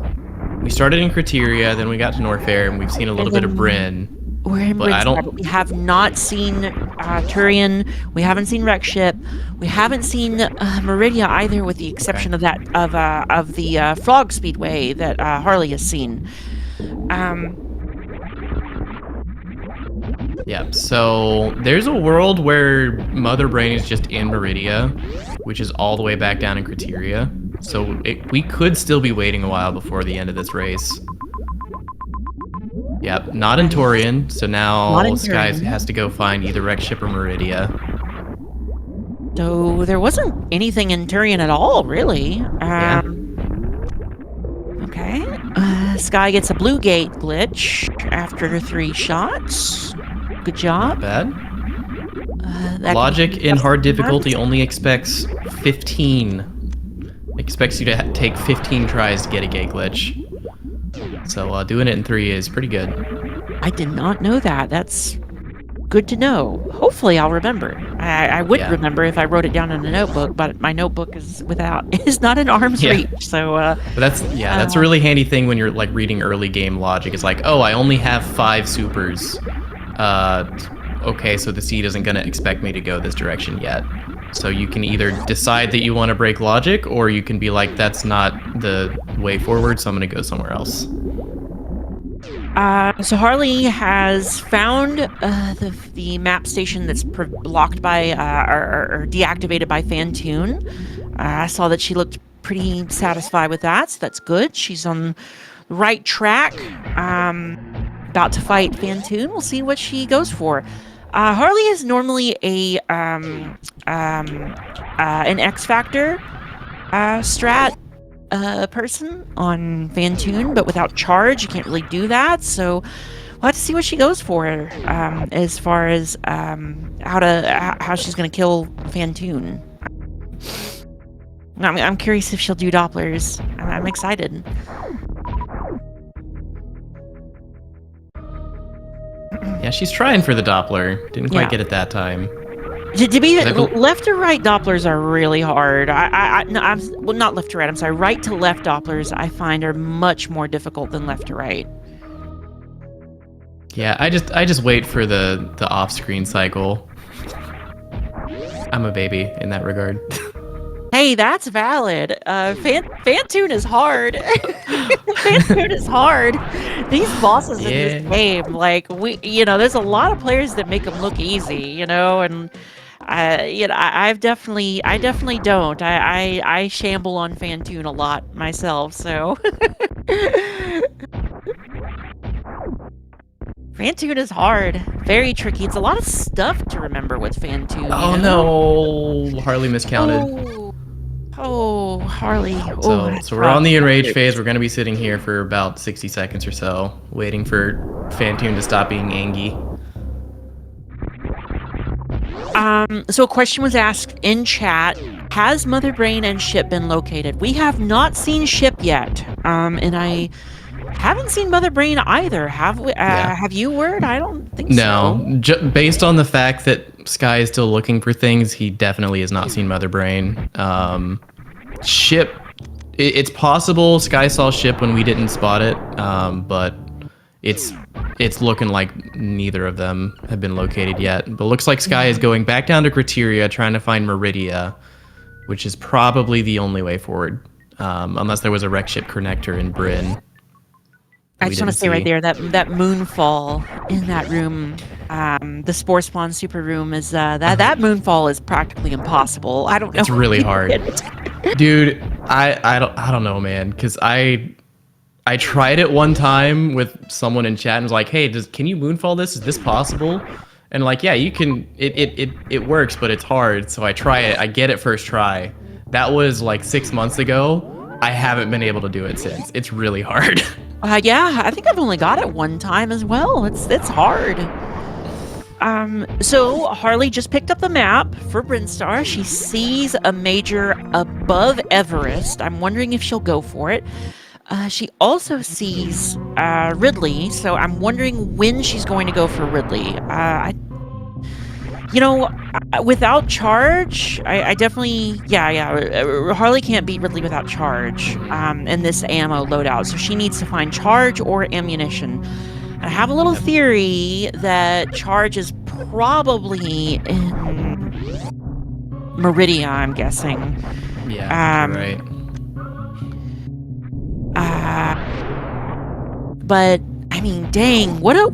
We started in Criteria, then we got to Norfair, and we've seen a little bit of Bryn. We're in But I Bridgeport. don't- We have not seen Turian. We haven't seen Wreck Ship. We haven't seen Meridia either, with the exception of that of the Frog Speedway that Harley has seen. Yeah, so there's a world where Mother Brain is just in Meridia, which is all the way back down in Criteria. So we could still be waiting a while before the end of this race. Yep, not in Torian, so now Not in Skyy Torian. has to go find either Wreck Ship or Meridia. So there wasn't anything in Turian at all, really. Yeah. Okay. Skyy gets a blue gate glitch after 3 shots. Good job. Not bad. That Logic can be in hard just difficulty only expects 15. Expects you to take 15 tries to get a gate glitch. So doing it in 3 is pretty good. I did not know that. That's good to know. Hopefully, I'll remember. I would Yeah. remember if I wrote it down in a notebook, but my notebook is not in arm's Yeah. reach. So, But that's a really handy thing when you're like reading early game logic. It's like, oh, I only have 5 supers. Okay, so the seed isn't gonna expect me to go this direction yet. So you can either decide that you want to break logic, or you can be like, that's not the way forward, so I'm gonna go somewhere else. so Harley has found the map station that's blocked by or deactivated by Fantoon. I saw that she looked pretty satisfied with that, so that's good. She's on the right track. About to fight Fantoon. We'll see what she goes for. Harley is normally an X Factor strat person on Fantoon, but without charge, you can't really do that. So we'll have to see what she goes for as far as how she's going to kill Fantoon. I'm curious if she'll do Dopplers. I'm excited. Yeah, she's trying for the Doppler. Didn't quite Yeah. get it that time. To be I bel- left or right Dopplers are really hard. Well, not left to right. I'm sorry. Right to left Dopplers I find are much more difficult than left to right. Yeah, I just wait for the off-screen cycle. I'm a baby in that regard. Hey, that's valid. Fantoon is hard. Fantoon is hard. These bosses in this game, like there's a lot of players that make them look easy, and I definitely don't. I shamble on Fantoon a lot myself, so. Fantoon is hard. Very tricky. It's a lot of stuff to remember with Fantoon. Oh no, Harley miscounted. Oh, Harley. So, That's so we're on the rough. enrage phase. We're going to be sitting here for about 60 seconds or so, waiting for Fantoon to stop being angy. So a question was asked in chat: has Mother Brain and Ship been located? We have not seen Ship yet, and I haven't seen Mother Brain either. Have we? Have you, Word? I don't think so. No, based on the fact that Skyy is still looking for things, he definitely has not seen Mother Brain. Ship, it's possible Skyy saw Ship when we didn't spot it, but it's looking like neither of them have been located yet. But looks like Skyy is going back down to Criteria, trying to find Meridia, which is probably the only way forward, unless there was a wreck ship connector in Bryn. I just want to say right there that moonfall in that room, the Spore Spawn super room is that moonfall is practically impossible. I don't know. It's really hard. Dude, I don't know, man, because I I tried it one time with someone in chat and was like, "Hey, can you moonfall this? Is this possible?" And like, yeah, you can. It works, but it's hard. So I try it. I get it first try. That was like 6 months ago. I haven't been able to do it since. It's really hard. Yeah, I think I've only got it one time as well. It's hard. So Harley just picked up the map for Brinstar. She sees a major above Everest. I'm wondering if she'll go for it. She also sees Ridley, so I'm wondering when she's going to go for Ridley. Without charge, I definitely, Harley can't beat Ridley without charge in this ammo loadout, so she needs to find charge or ammunition. I have a little theory that charge is probably in Meridia, I'm guessing. Yeah, right. But I mean, dang, what a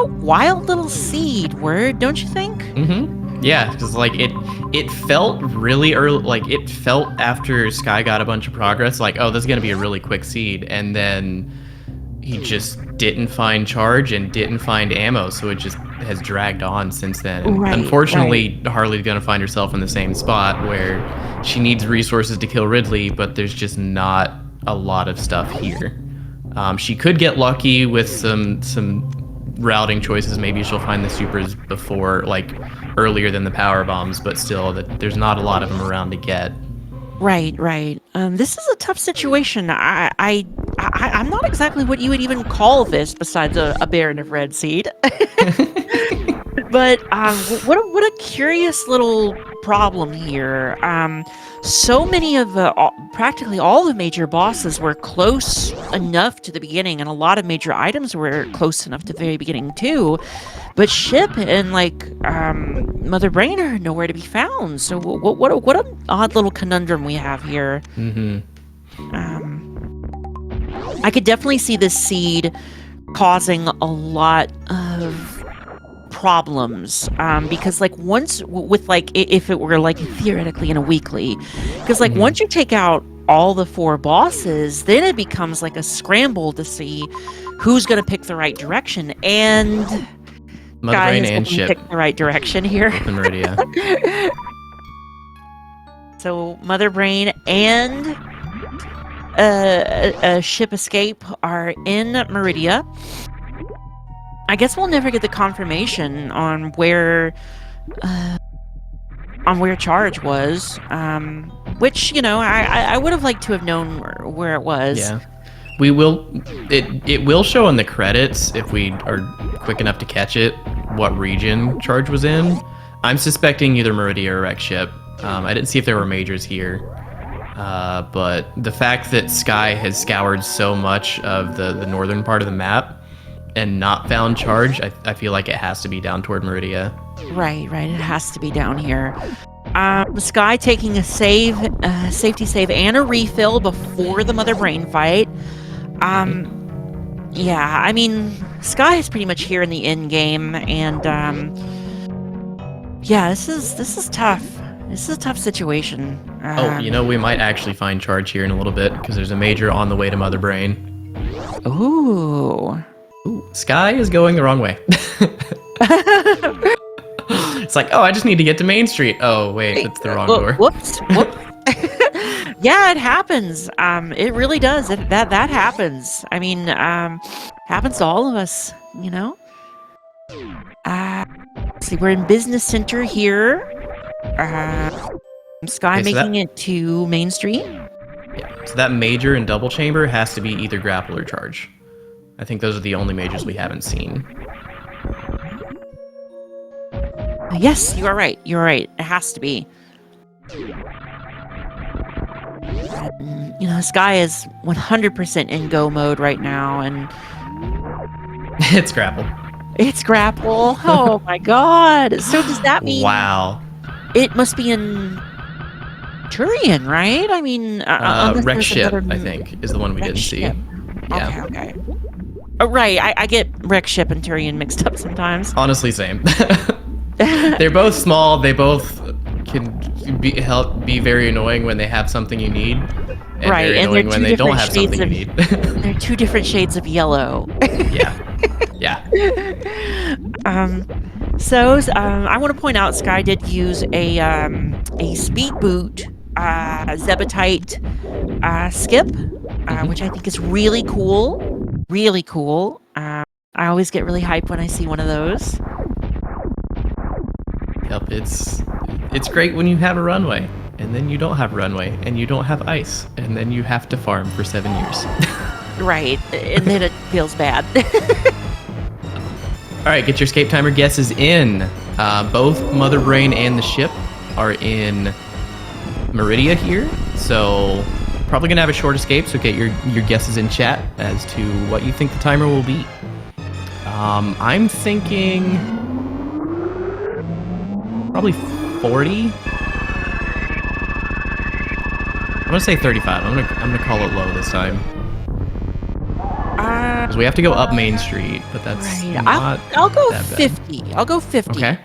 wild little seed word, don't you think? Mm-hmm. Yeah, because like it felt really early. Like it felt after Skyy got a bunch of progress, like, oh, this is gonna be a really quick seed, and then he just didn't find charge and didn't find ammo, so it just has dragged on since then. And unfortunately, Harley's gonna find herself in the same spot where she needs resources to kill Ridley, but there's just not a lot of stuff here. She could get lucky with some routing choices. Maybe she'll find the supers before, like earlier than the power bombs, but still, there's not a lot of them around to get. Right. This is a tough situation. I'm not exactly what you would even call this besides a Baron of Red Seed. But what a curious little problem here. So many of practically all the major bosses were close enough to the beginning, and a lot of major items were close enough to the very beginning too. But Ship and Mother Brain are nowhere to be found. So what an odd little conundrum we have here. Mm-hmm. I could definitely see this seed causing a lot of problems because once with if it were theoretically in a weekly, because once you take out all the 4 bosses, then it becomes like a scramble to see who's going to pick the right direction, and Mother Brain and Ship pick the right direction here. In Meridia. So Mother Brain and Ship Escape are in Meridia. I guess we'll never get the confirmation on where charge was, which I would have liked to have known where it was. Yeah, we will. It will show in the credits if we are quick enough to catch it what region charge was in. I'm suspecting either Meridia or Rex Ship. I didn't see if there were majors here, but the fact that Skyy has scoured so much of the northern part of the map and not found charge, I feel like it has to be down toward Meridia. Right. It has to be down here. Skyy taking a safety save and a refill before the Mother Brain fight. Yeah, I mean, Skyy is pretty much here in the end game, and yeah, this is tough. This is a tough situation. We might actually find charge here in a little bit because there's a major on the way to Mother Brain. Ooh, Skyy is going the wrong way. It's like, I just need to get to Main Street. Oh, wait, that's the wrong door. Whoops. Yeah, it happens. It really does. That happens. I mean, happens to all of us, See, we're in Business Center here. Skyy making it to Main Street. Yeah, so that major and double chamber has to be either grapple or charge. I think those are the only majors we haven't seen. Yes, you are right. You're right. It has to be. Skyy is 100% in go mode right now, and it's grapple. It's grapple. Oh my god. So does that mean... Wow. It must be in Turian, right? I mean... Rex Ship, I think, is the one we didn't see. Yeah. Okay. Oh, right. I get Rex Ship and Turian mixed up sometimes. Honestly, same. They're both small. They both can be very annoying when they have something you need. And Right, very and they're annoying when two they don't different have shades something you of need. they're two different shades of yellow. Yeah. Yeah. I want to point out Skyy did use a speed boot Zebetite skip, which I think is really cool. Really cool. I always get really hyped when I see one of those. Yep, it's great when you have a runway, and then you don't have runway, and you don't have ice, and then you have to farm for 7 years. Right, and then it feels bad. All right, get your escape timer guesses in. Both Mother Brain and the ship are in Meridia here, so probably gonna have a short escape. So get your guesses in chat as to what you think the timer will be. I'm thinking probably 40. I'm gonna say 35. I'm gonna call it low this time. Because we have to go up Main Street, but that's Right. not I'll go that bad. 50. I'll go 50. Okay.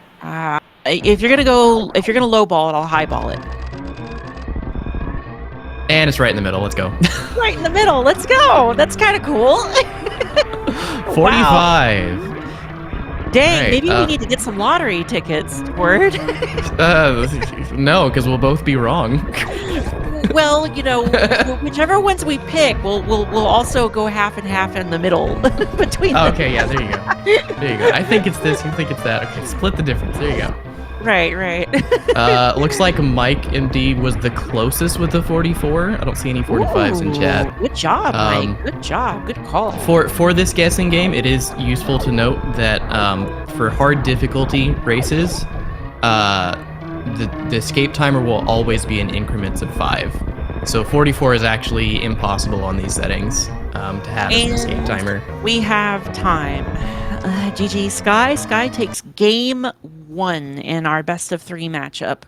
If you're gonna lowball it, I'll highball it. And it's right in the middle. Let's go. Right in the middle. Let's go. That's kind of cool. 45. Dang, Right, maybe we need to get some lottery tickets. Word. No, because we'll both be wrong. Well, whichever ones we pick, we'll also go half and half in the middle between them. Okay, yeah, there you go. There you go. I think it's this, you think it's that. Okay, split the difference. There you go. Right. Looks like Mike MD was the closest with the 44. I don't see any 45s in chat. Ooh, good job, Mike. Good job. Good call. For this guessing game, it is useful to note that for hard difficulty races, the escape timer will always be in increments of 5. So 44 is actually impossible on these settings to have an escape timer. We have time. GG Skyy. Skyy takes game 1 in our best of 3 matchup.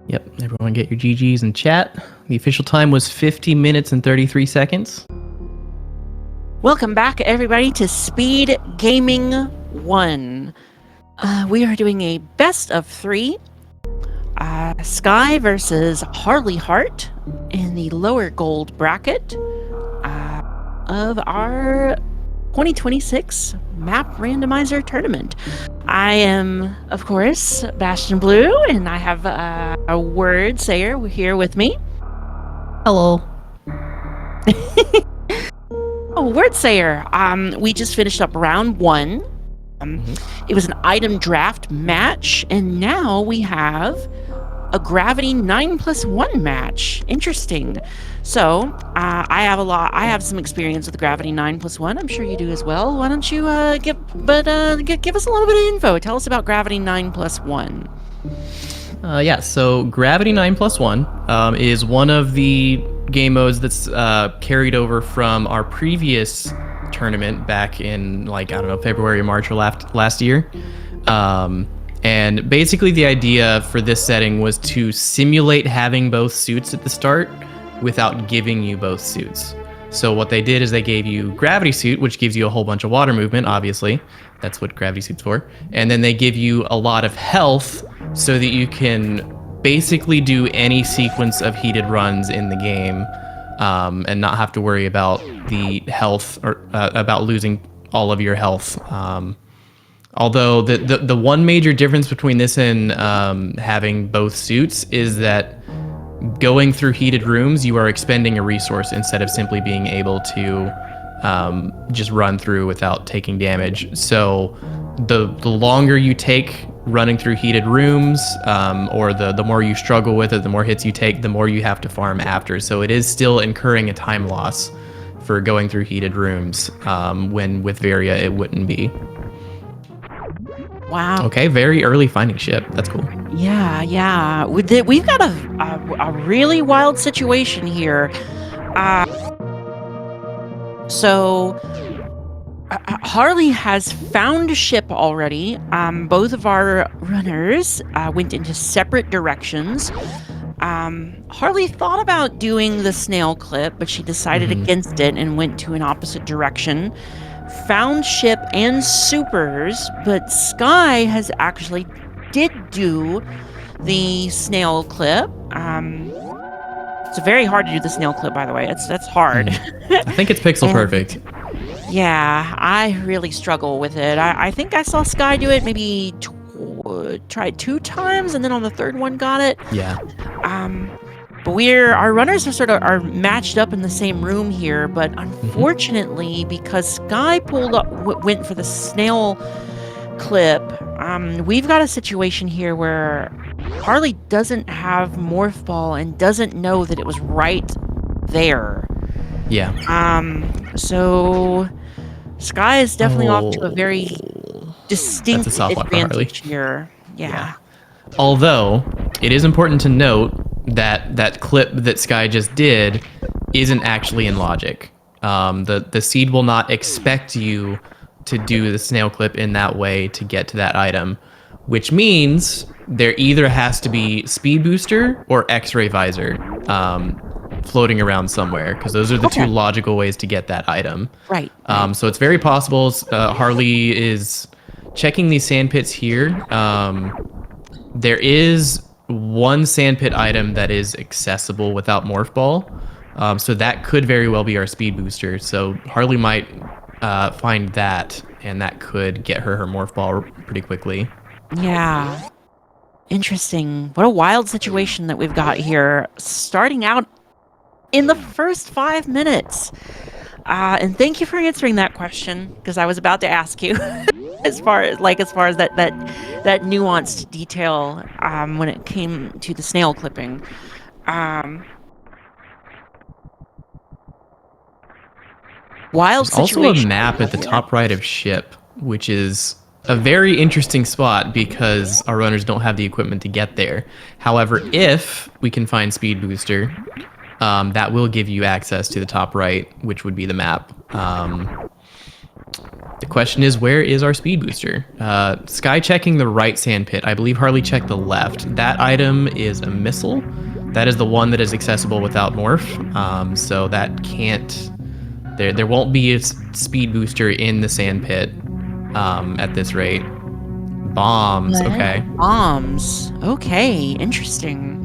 Yep, everyone get your GGs in chat. The official time was 50 minutes and 33 seconds. Welcome back, everybody, to Speed Gaming 1. We are doing a best of 3. Skyy versus Harley Hardt in the lower gold bracket of our 2026 Map Randomizer Tournament. I am, of course, Bastion Blue, and I have a word sayer here with me. Hello. Oh, word sayer. We just finished up round 1. It was an item draft match, and now we have a Gravity 9+1 match. Interesting. So, I have some experience with the Gravity 9+1. I'm sure you do as well. Why don't you give us a little bit of info. Tell us about Gravity 9+1. Yeah, so Gravity 9+1 is one of the game modes that's carried over from our previous tournament back in, February or March or last year. And basically the idea for this setting was to simulate having both suits at the start without giving you both suits. So what they did is they gave you Gravity Suit, which gives you a whole bunch of water movement, obviously. That's what Gravity Suit's for. And then they give you a lot of health so that you can basically do any sequence of heated runs in the game and not have to worry about the health or about losing all of your health. Although the one major difference between this and having both suits is that going through heated rooms, you are expending a resource instead of simply being able to just run through without taking damage. So the longer you take running through heated rooms, or the more you struggle with it, the more hits you take, the more you have to farm after. So it is still incurring a time loss for going through heated rooms, when with Varia it wouldn't be. Wow. Okay, very early finding ship. That's cool. Yeah. We've got a really wild situation here. So Harley has found a ship already. Both of our runners went into separate directions. Harley thought about doing the snail clip, but she decided against it and went to an opposite direction. Found ship and supers, but Skyy has actually did do the snail clip. It's very hard to do the snail clip, by the way. That's hard. I think it's pixel And perfect. yeah, I really struggle with it. I think I saw Skyy do it maybe tried 2 times, and then on the third one got it. Yeah. But our runners are matched up in the same room here. But unfortunately, because Skyy went for the snail clip, we've got a situation here where Harley doesn't have Morph Ball and doesn't know that it was right there. Yeah. So Skyy is definitely off to a very distinct That's a soft one for Harley. advantage here. Yeah. Although it is important to note that that clip that Skyy just did isn't actually in logic. The seed will not expect you to do the snail clip in that way to get to that item, which means there either has to be speed booster or X-ray visor floating around somewhere, because those are the two logical ways to get that item. Right. So it's very possible Harley is checking these sandpits here. There is one sandpit item that is accessible without Morph Ball. So that could very well be our speed booster. So Harley might find that, and that could get her Morph Ball pretty quickly. Yeah. Interesting. What a wild situation that we've got here. Starting out in the first 5 minutes. And thank you for answering that question, because I was about to ask you as far as that nuanced detail when it came to the snail clipping. Wild There's situation. also a map at the top right of ship, which is a very interesting spot because our runners don't have the equipment to get there. However, if we can find speed booster, that will give you access to the top right, which would be the map. The question is, where is our speed booster? Skyy checking the right sand pit. I believe Harley checked the left. That item is a missile. That is the one that is accessible without morph. So that can't... There won't be a speed booster in the sand pit at this rate. Bombs, okay. Bombs. Okay, interesting.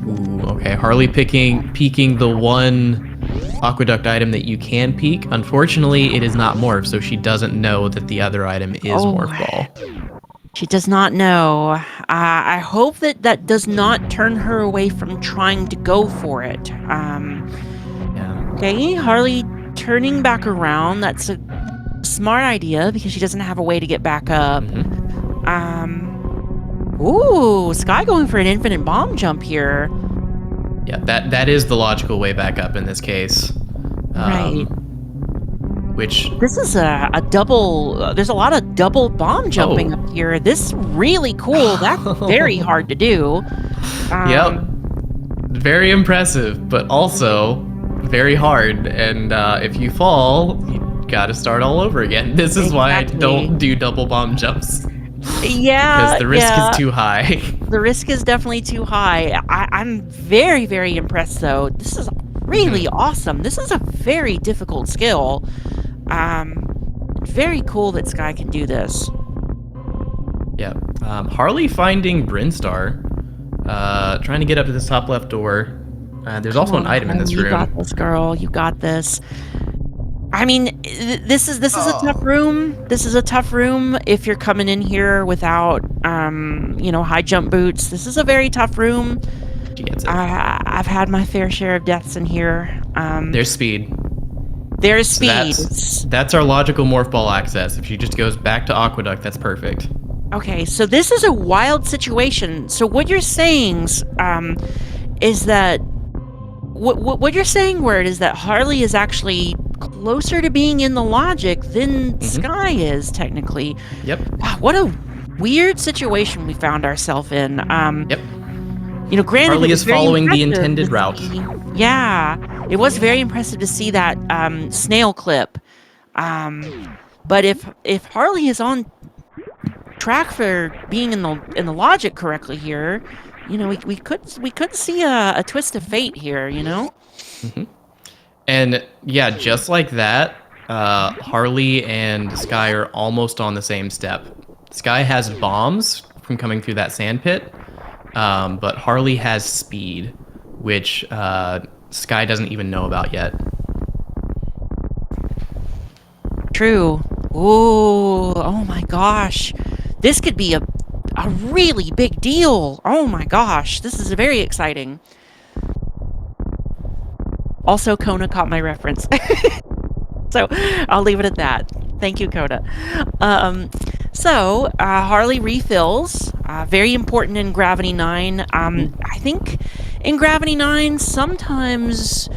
Ooh, okay. Harley peeking the one aqueduct item that you can peek. Unfortunately, it is not morph, so she doesn't know that the other item is morph ball. She does not know. I hope that does not turn her away from trying to go for it. Yeah. Okay, Harley turning back around. That's a smart idea because she doesn't have a way to get back up. Ooh, Skyy going for an infinite bomb jump here. Yeah, that is the logical way back up in this case. Right. Which... This is a double... there's a lot of double bomb jumping up here. This really cool. That's very hard to do. Yep. Very impressive, but also very hard. And if you fall, you gotta start all over again. This is why I don't do double bomb jumps. Yeah, because the risk is too high. The risk is definitely too high. I'm very, very impressed, though. This is really awesome. This is a very difficult skill. Very cool that Skyy can do this. Yeah. Harley finding Brinstar. Trying to get up to this top left door. There's also an item in this room. You got this, girl. You got this. I mean, this is a tough room. This is a tough room if you're coming in here without, high jump boots. This is a very tough room. She gets it. I've had my fair share of deaths in here. There's speed. There's speed. So that's our logical morph ball access. If she just goes back to Aqueduct, that's perfect. Okay, so this is a wild situation. So what you're saying is that what you're saying, Word, is that Harley is actually closer to being in the logic than Skyy is, technically. Yep. Wow, what a weird situation we found ourselves in. Yep. Granted, Harley is following the intended route. Yeah, it was very impressive to see that snail clip. But if Harley is on track for being in the logic correctly here, you know, we could see a twist of fate here, you know? And yeah, just like that, Harley and Skyy are almost on the same step. Skyy has bombs from coming through that sand pit, but Harley has speed, which Skyy doesn't even know about yet. True. Ooh, oh my gosh. This could be a really big deal. Oh my gosh, this is very exciting. Also, Kona caught my reference. So I'll leave it at that. Thank you, Kona. Harley refills. Very important in Gravity 9. I think in Gravity 9, sometimes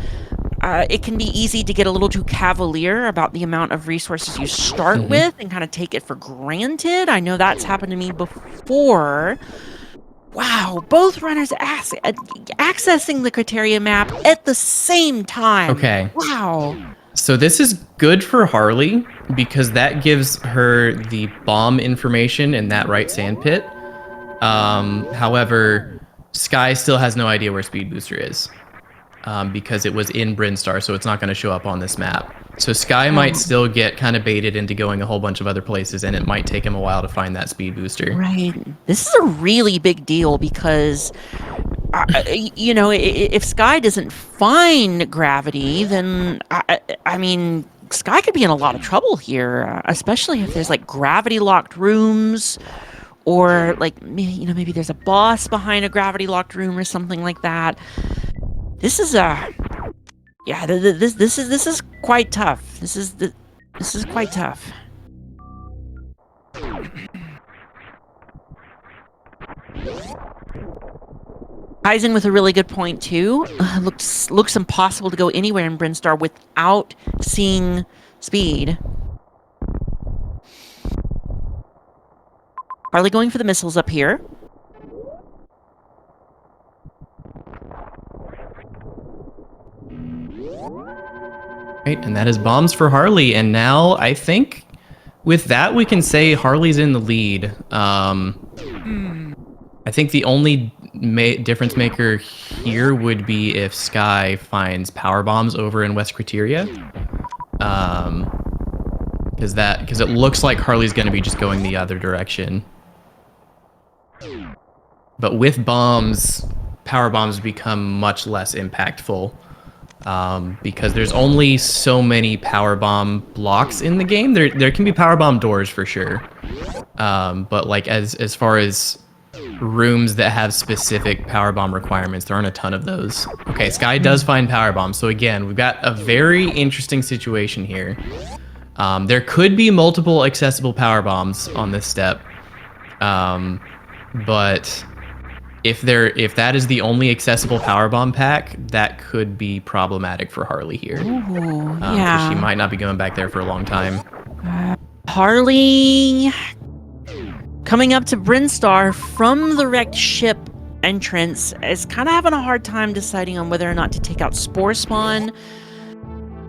it can be easy to get a little too cavalier about the amount of resources you start with and kind of take it for granted. I know that's happened to me before. Wow, both runners accessing the criteria map at the same time. Okay. Wow. So this is good for Harley because that gives her the bomb information in that right sand pit. However, Skyy still has no idea where Speed Booster is because it was in Brinstar, so it's not going to show up on this map. So Skyy might still get kind of baited into going a whole bunch of other places, and it might take him a while to find that Speed Booster. Right. This is a really big deal because, you know, if Skyy doesn't find Gravity, then, I mean, Skyy could be in a lot of trouble here, especially if there's, like, gravity-locked rooms or, like, you know, maybe there's a boss behind a gravity-locked room or something like that. This is yeah, this is quite tough. This is quite tough. Ties in with a really good point too. Looks impossible to go anywhere in Brinstar without seeing Speed. Harley going for the missiles up here. Right, and that is bombs for Harley. And now I think with that we can say Harley's in the lead. I think the only difference maker here would be if Skyy finds power bombs over in West Criteria. Because it looks like Harley's going to be just going the other direction. But with bombs, power bombs become much less impactful. Because there's only so many power bomb blocks in the game. There can be power bomb doors for sure, but like as far as rooms that have specific power bomb requirements, there aren't a ton of those. Okay, Skyy does find power bombs, so again we've got a very interesting situation here. There could be multiple accessible power bombs on this step, but if that is the only accessible power bomb pack, that could be problematic for Harley here. Ooh, Yeah. yeah. She might not be going back there for a long time. Harley coming up to Brinstar from the wrecked ship entrance is kind of having a hard time deciding on whether or not to take out Spore Spawn.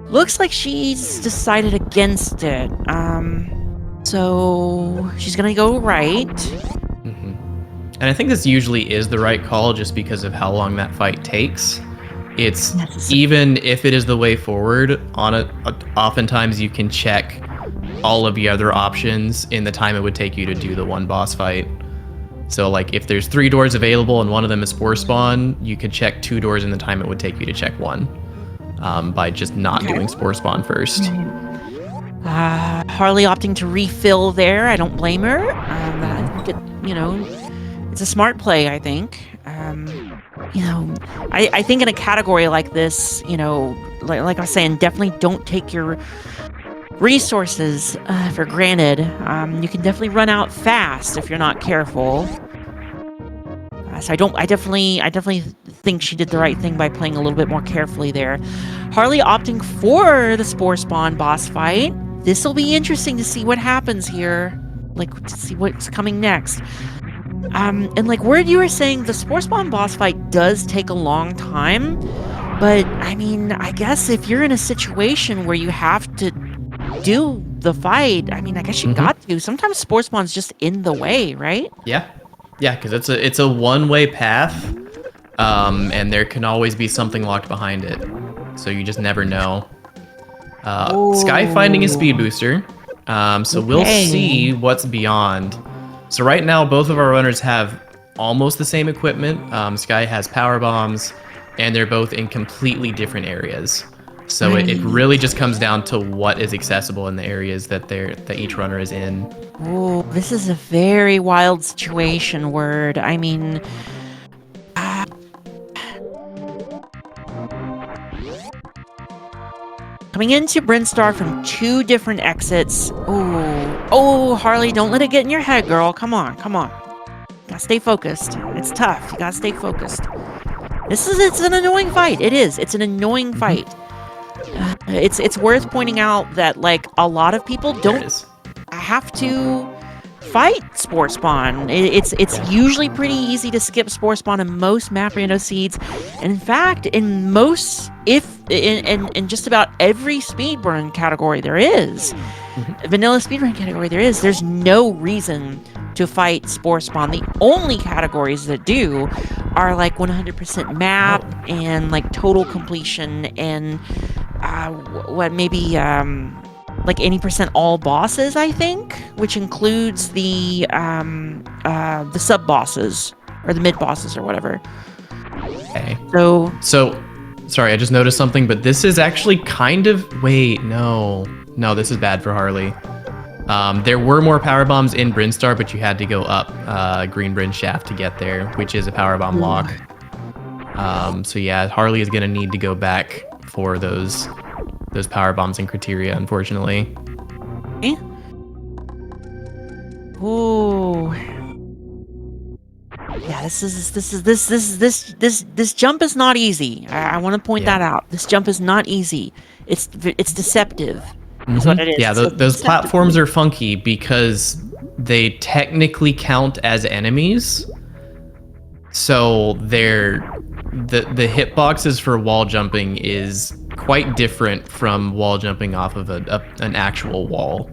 Looks like she's decided against it. So she's gonna go right. And I think this usually is the right call just because of how long that fight takes. It's even if it is the way forward, oftentimes you can check all of the other options in the time it would take you to do the one boss fight. So like if there's 3 doors available and one of them is Spore Spawn, you could check 2 doors in the time it would take you to check 1 by just not doing Spore Spawn first. Harley opting to refill there. I don't blame her. I think it's a smart play, I think. I think in a category like this, like I was saying, definitely don't take your resources for granted. You can definitely run out fast if you're not careful. So I definitely think she did the right thing by playing a little bit more carefully there. Harley opting for the Spore Spawn boss fight. This will be interesting to see what happens here, like to see what's coming next. And like Word, you were saying the Spore Spawn boss fight does take a long time, but I mean, I guess if you're in a situation where you have to do the fight, I mean, I guess you got to. Sometimes Spore Spawn's just in the way, right? Yeah. Yeah, because it's a one-way path, and there can always be something locked behind it, so you just never know. Skyy finding a speed booster, so we'll see what's beyond. So right now, both of our runners have almost the same equipment. Skyy has power bombs, and they're both in completely different areas. So it really just comes down to what is accessible in the areas that each runner is in. Oh, this is a very wild situation, Word. I mean, coming into Brinstar from 2 different exits. Oh, Harley, don't let it get in your head, girl. Come on. Gotta stay focused. It's tough. You gotta stay focused. It's an annoying fight. It is. It's an annoying fight. It's worth pointing out that like a lot of people don't have to fight Spore Spawn. It's usually pretty easy to skip Spore Spawn in most map rando seeds. And in fact, in most, in just about every speedrun category there is, vanilla speedrun category there's no reason to fight Spore Spawn. The only categories that do are like 100% map and like total completion and maybe like 80% all bosses, I think, which includes the sub bosses or the mid bosses or whatever. Okay. So sorry, I just noticed something, but this is actually kind of no, this is bad for Harley. There were more power bombs in Brinstar, but you had to go up Green Bryn Shaft to get there, which is a power bomb lock. So yeah, Harley is gonna need to go back for those power bombs in Criteria, unfortunately. Okay. Ooh. Yeah, this jump is not easy. I want to point that out. This jump is not easy. It's deceptive. Is what it is. Yeah, those platforms are funky because they technically count as enemies. So the hitboxes for wall jumping is quite different from wall jumping off of an actual wall.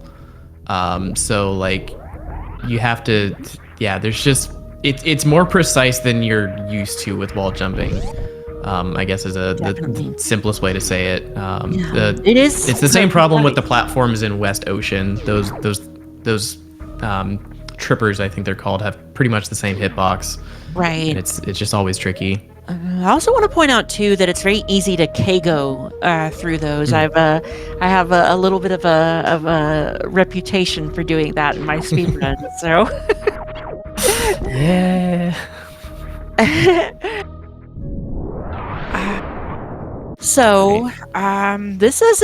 So like you have to, there's just, it's more precise than you're used to with wall jumping. I guess is the simplest way to say it. It is. It's the same problem with the platforms in West Ocean. Those trippers, I think they're called, have pretty much the same hitbox. Right. And it's just always tricky. I also want to point out too that it's very easy to KO through those. I have a little bit of a reputation for doing that in my speedrun. So yeah. So this is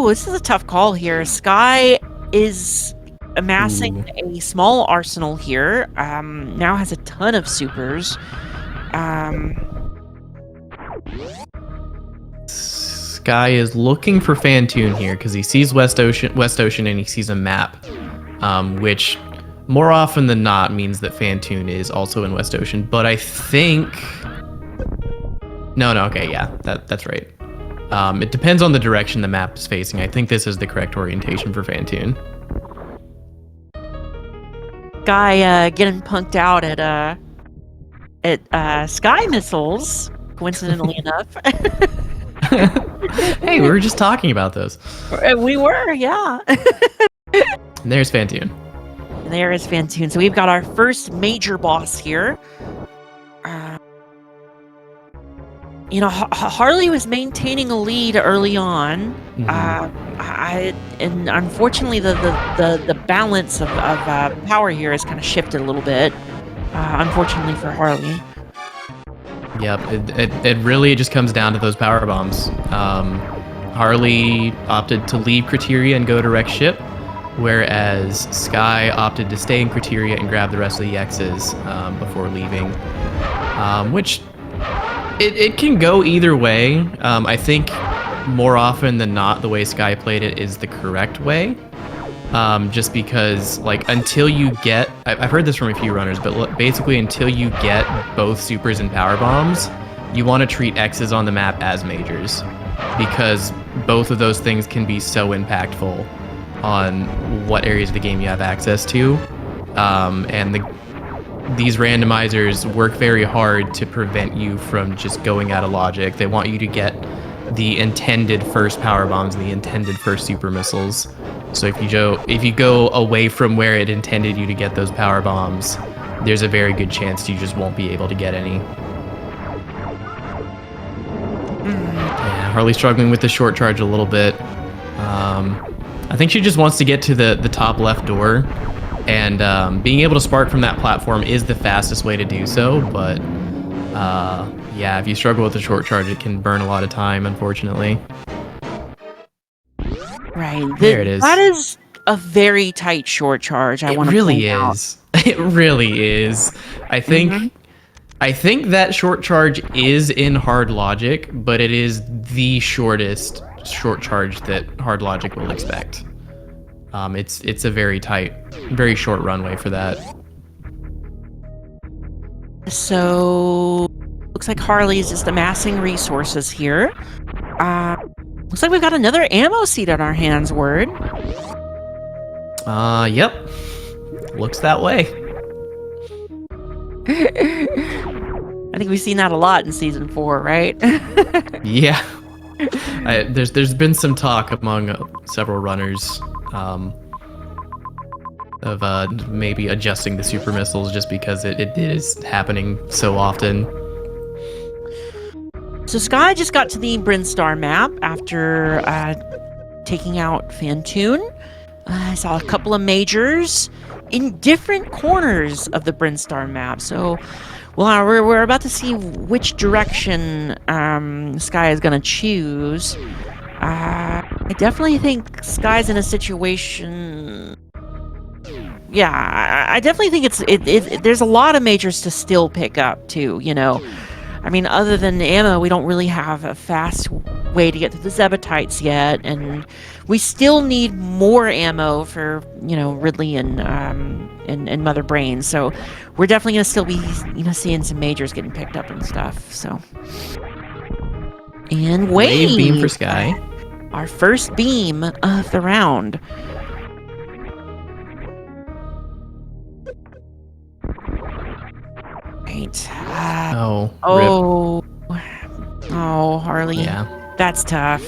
this is a tough call here. Skyy is amassing a small arsenal here. Now has a ton of supers. Skyy is looking for Fantoon here because he sees West Ocean, and he sees a map, which more often than not means that Fantoon is also in West Ocean. But I think okay, yeah, that's right. It depends on the direction the map is facing. I think this is the correct orientation for Fantoon. Guy getting punked out at Sky missiles, coincidentally enough. Hey, we were just talking about those. We were, yeah. And there's Fantoon. And there is Fantoon. So we've got our first major boss here. Harley was maintaining a lead early on. And unfortunately, the balance of power here has kind of shifted a little bit. Unfortunately for Harley. Yep, it really just comes down to those power bombs. Harley opted to leave Criteria and go to wreck ship, whereas Skyy opted to stay in Criteria and grab the rest of the X's before leaving, which it can go either way. I think more often than not, the way Skyy played it is the correct way. Just because, like, until you get, I've heard this from a few runners, but basically until you get both supers and power bombs, you want to treat X's on the map as majors, because both of those things can be so impactful. on what areas of the game you have access to, and these randomizers work very hard to prevent you from just going out of logic. They want you to get the intended first power bombs and the intended first super missiles. So if you go away from where it intended you to get those power bombs, there's a very good chance you just won't be able to get any. Yeah, Harley's struggling with the short charge a little bit. I think she just wants to get to the top left door, and being able to spark from that platform is the fastest way to do so, but yeah, if you struggle with the short charge, it can burn a lot of time, unfortunately. Right. There it is. That is a very tight short charge. I want to point out. It really is. I think that short charge is in hard logic, but it is the shortest short charge that hard logic will expect. It's a very tight, very short runway for that. So looks like Harley is just amassing resources here. Looks like we've got another ammo seed on our hands, Word. Yep. Looks that way. I think we've seen that a lot in Season 4, right? Yeah. There's been some talk among several runners of maybe adjusting the super missiles just because it is happening so often. So Skyy just got to the Brinstar map after taking out Fantoon. I saw a couple of majors in different corners of the Brinstar map. So, well, we're about to see which direction Skyy is going to choose. I definitely think Skyy's in a situation. Yeah, I definitely think there's a lot of majors to still pick up too. You know, I mean, other than ammo, we don't really have a fast way to get through the Zebatites yet, and we still need more ammo for, you know, Ridley and Mother Brain. So we're definitely gonna still be, you know, seeing some majors getting picked up and stuff. So, and wave beam for Skyy. Our first beam of the round. Right. Oh, Harley. Yeah. That's tough.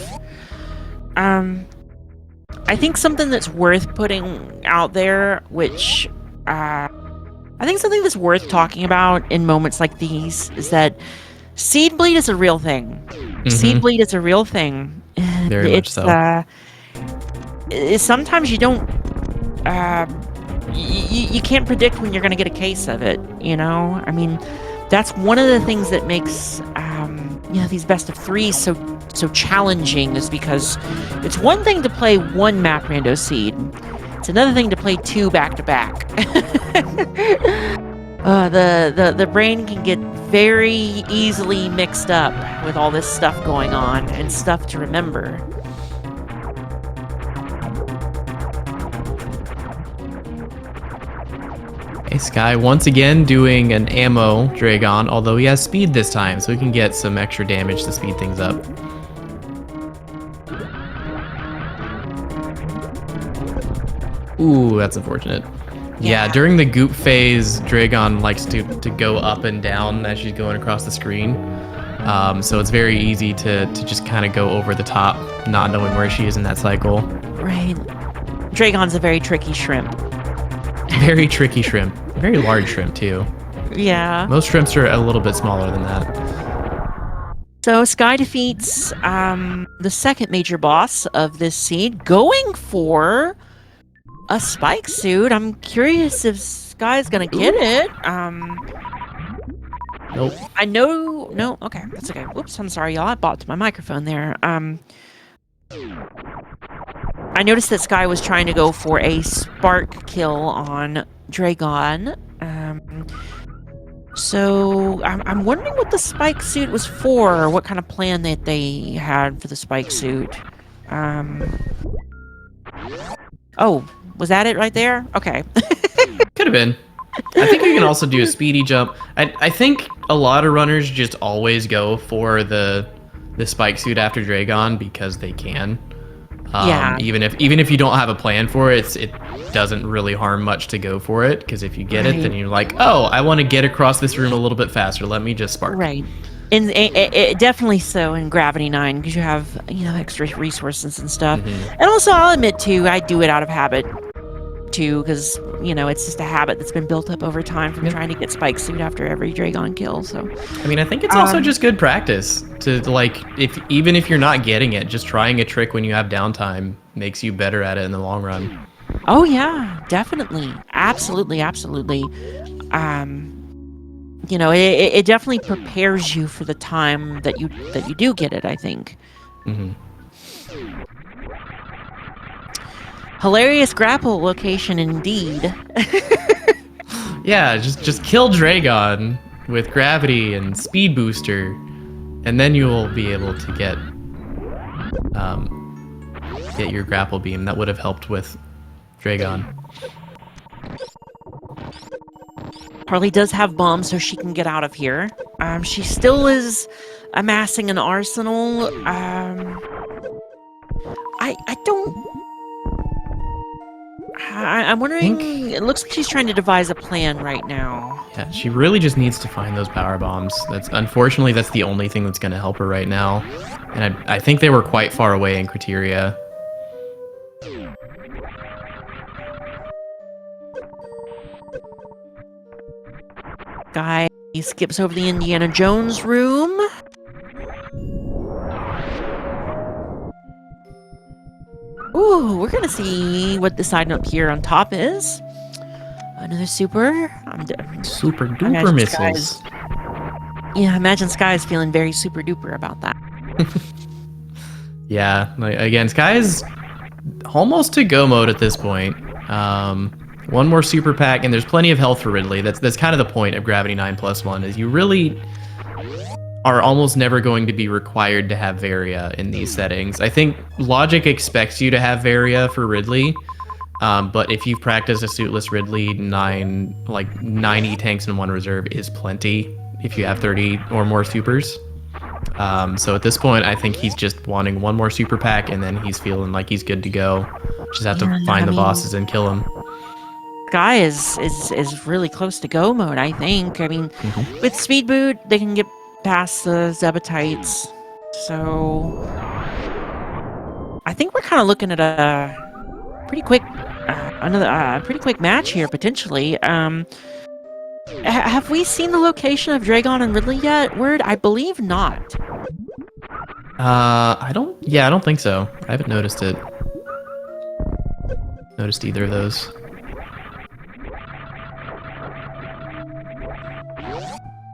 I think something that's worth putting out there, which I think something that's worth talking about in moments like these, is that seed bleed is a real thing. Seed bleed is a real thing. Very much so. Sometimes you don't. You can't predict when you're going to get a case of it. You know, I mean, that's one of the things that makes you know, these best of threes so challenging, is because it's one thing to play one map rando seed, it's another thing to play two back to back. The brain can get very easily mixed up with all this stuff going on and stuff to remember. Hey, Skyy once again doing an ammo Dragon, although he has speed this time, so he can get some extra damage to speed things up. Ooh, that's unfortunate. Yeah, during the goop phase, Dragon likes to go up and down as she's going across the screen. So it's very easy to just kind of go over the top, not knowing where she is in that cycle. Right. Dragon's a very tricky shrimp. Very tricky shrimp. Very large shrimp, too. Yeah. Most shrimps are a little bit smaller than that. So Skyy defeats the second major boss of this seed, going for a spike suit. I'm curious if Skyy's gonna get it. Nope. I know. No. Okay, that's okay. Whoops. I'm sorry, y'all. I bopped my microphone there. I noticed that Skyy was trying to go for a spark kill on Dragon. So I'm wondering what the spike suit was for, or what kind of plan that they had for the spike suit. Oh, was that it right there? Okay. Could have been. I think you can also do a speedy jump. I think a lot of runners just always go for the spike suit after Dragon because they can. Yeah. Even if you don't have a plan for it, it doesn't really harm much to go for it, because if you get it, then Right. you're like, oh, I want to get across this room a little bit faster. Let me just spark. Right. And it definitely so in Gravity 9 because you have, extra resources and stuff. And also, I'll admit too, I do it out of habit too because, it's just a habit that's been built up over time from trying to get Spike Suit after every Dragon kill. So, I mean, I think it's also just good practice to like, even if you're not getting it, just trying a trick when you have downtime makes you better at it in the long run. oh yeah, definitely. Absolutely, absolutely. It definitely prepares you for the time that you do get it, I think. Hilarious grapple location indeed. Yeah, just kill Dragon with gravity and speed booster, and then you'll be able to get your grapple beam. That would have helped with Dragon. Harley does have bombs, so she can get out of here. She still is amassing an arsenal. I'm wondering. It looks like she's trying to devise a plan right now. Yeah, she really just needs to find those power bombs. Unfortunately, that's the only thing that's going to help her right now. And I think they were quite far away in Criteria. Guy skips over the Indiana Jones room. Ooh, we're gonna see what the side note here on top is. Another super. Super duper missiles. Yeah, I imagine Skyy is feeling very super duper about that. Yeah, again, Skyy is almost to go mode at this point. One more super pack, and there's plenty of health for Ridley. That's kind of the point of Gravity 9+1, is you really are almost never going to be required to have Varia in these settings. I think logic expects you to have Varia for Ridley, but if you've practiced a suitless Ridley, 90 tanks in one reserve is plenty if you have 30 or more supers. So at this point, I think he's just wanting one more super pack, and then he's feeling like he's good to go. Just have to find the bosses and kill them. Skyy is really close to go mode, I think. I mean, with Speed Boot, they can get past the Zebatites. So I think we're kind of looking at a pretty quick pretty quick match here potentially. Have we seen the location of Dragon and Ridley yet? Word, I believe not. I don't think so. I haven't noticed either of those.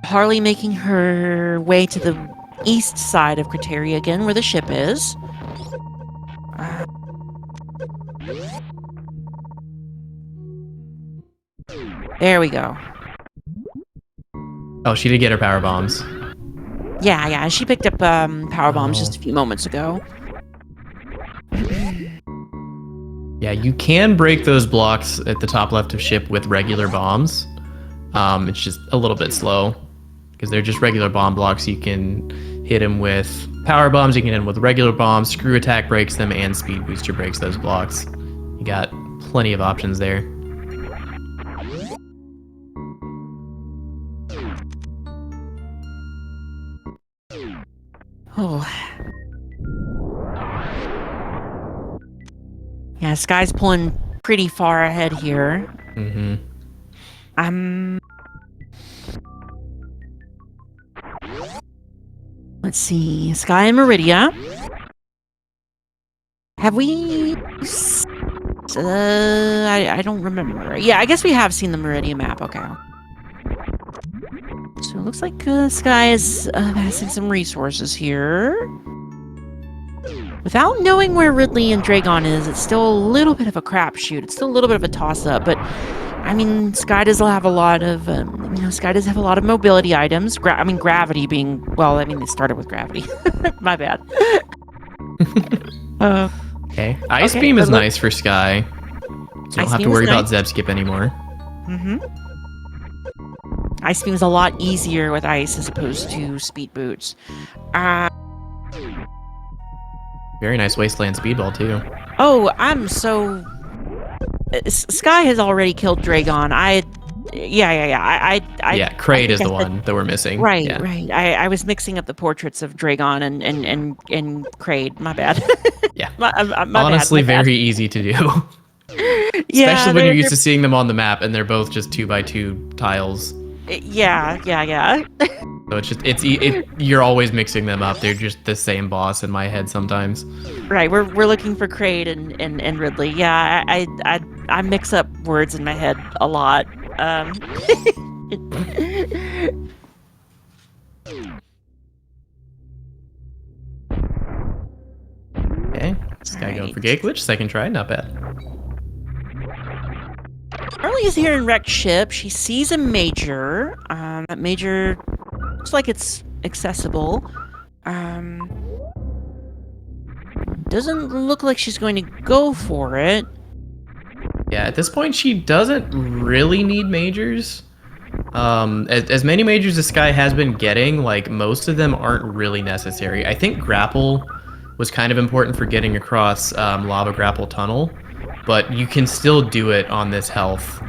Harley making her way to the east side of Criteria again, where the ship is. There we go. Oh, she did get her power bombs. Yeah, she picked up power bombs just a few moments ago. Yeah, you can break those blocks at the top left of ship with regular bombs. It's just a little bit slow, because they're just regular bomb blocks. You can hit them with power bombs, you can hit them with regular bombs, screw attack breaks them, and speed booster breaks those blocks. You got plenty of options there. Oh. Yeah, Skyy's pulling pretty far ahead here. Let's see. Skyy and Meridia. Have we... I don't remember. Yeah, I guess we have seen the Meridia map. Okay. So it looks like Skyy is amassing some resources here. Without knowing where Ridley and Dragon is, it's still a little bit of a crapshoot. It's still a little bit of a toss-up, but I mean, Skyy does have a lot of, Skyy does have a lot of mobility items. Gravity being, well, I mean, they started with gravity. My bad. Okay. Ice Beam is nice for Skyy. So you don't have to worry about Zeb Skip anymore. Ice Beam is a lot easier with ice as opposed to Speed Boots. Very nice Wasteland Speedball, too. Oh, I'm so... Skyy has already killed Dragon. Yeah. Yeah, I Kraid think is I the said... one that we're missing. Right, Yeah. right. I was mixing up the portraits of Dragon and Kraid. My bad. Yeah. My bad. Honestly, My bad. very easy to do. Yeah, Especially when you're used to seeing them on the map and they're both just 2x2 tiles. Yeah. So it's just you're always mixing them up. They're just the same boss in my head sometimes. Right. We're looking for Kraid and Ridley. Yeah, I mix up words in my head a lot. Okay, Skyy going for gate glitch. Second try, not bad. Harley is here in wrecked ship. She sees a major. That major looks like it's accessible. Doesn't look like she's going to go for it. Yeah, at this point, she doesn't really need majors. As many majors as Skyy has been getting, like, most of them aren't really necessary. I think grapple was kind of important for getting across Lava Grapple Tunnel, but you can still do it on this health.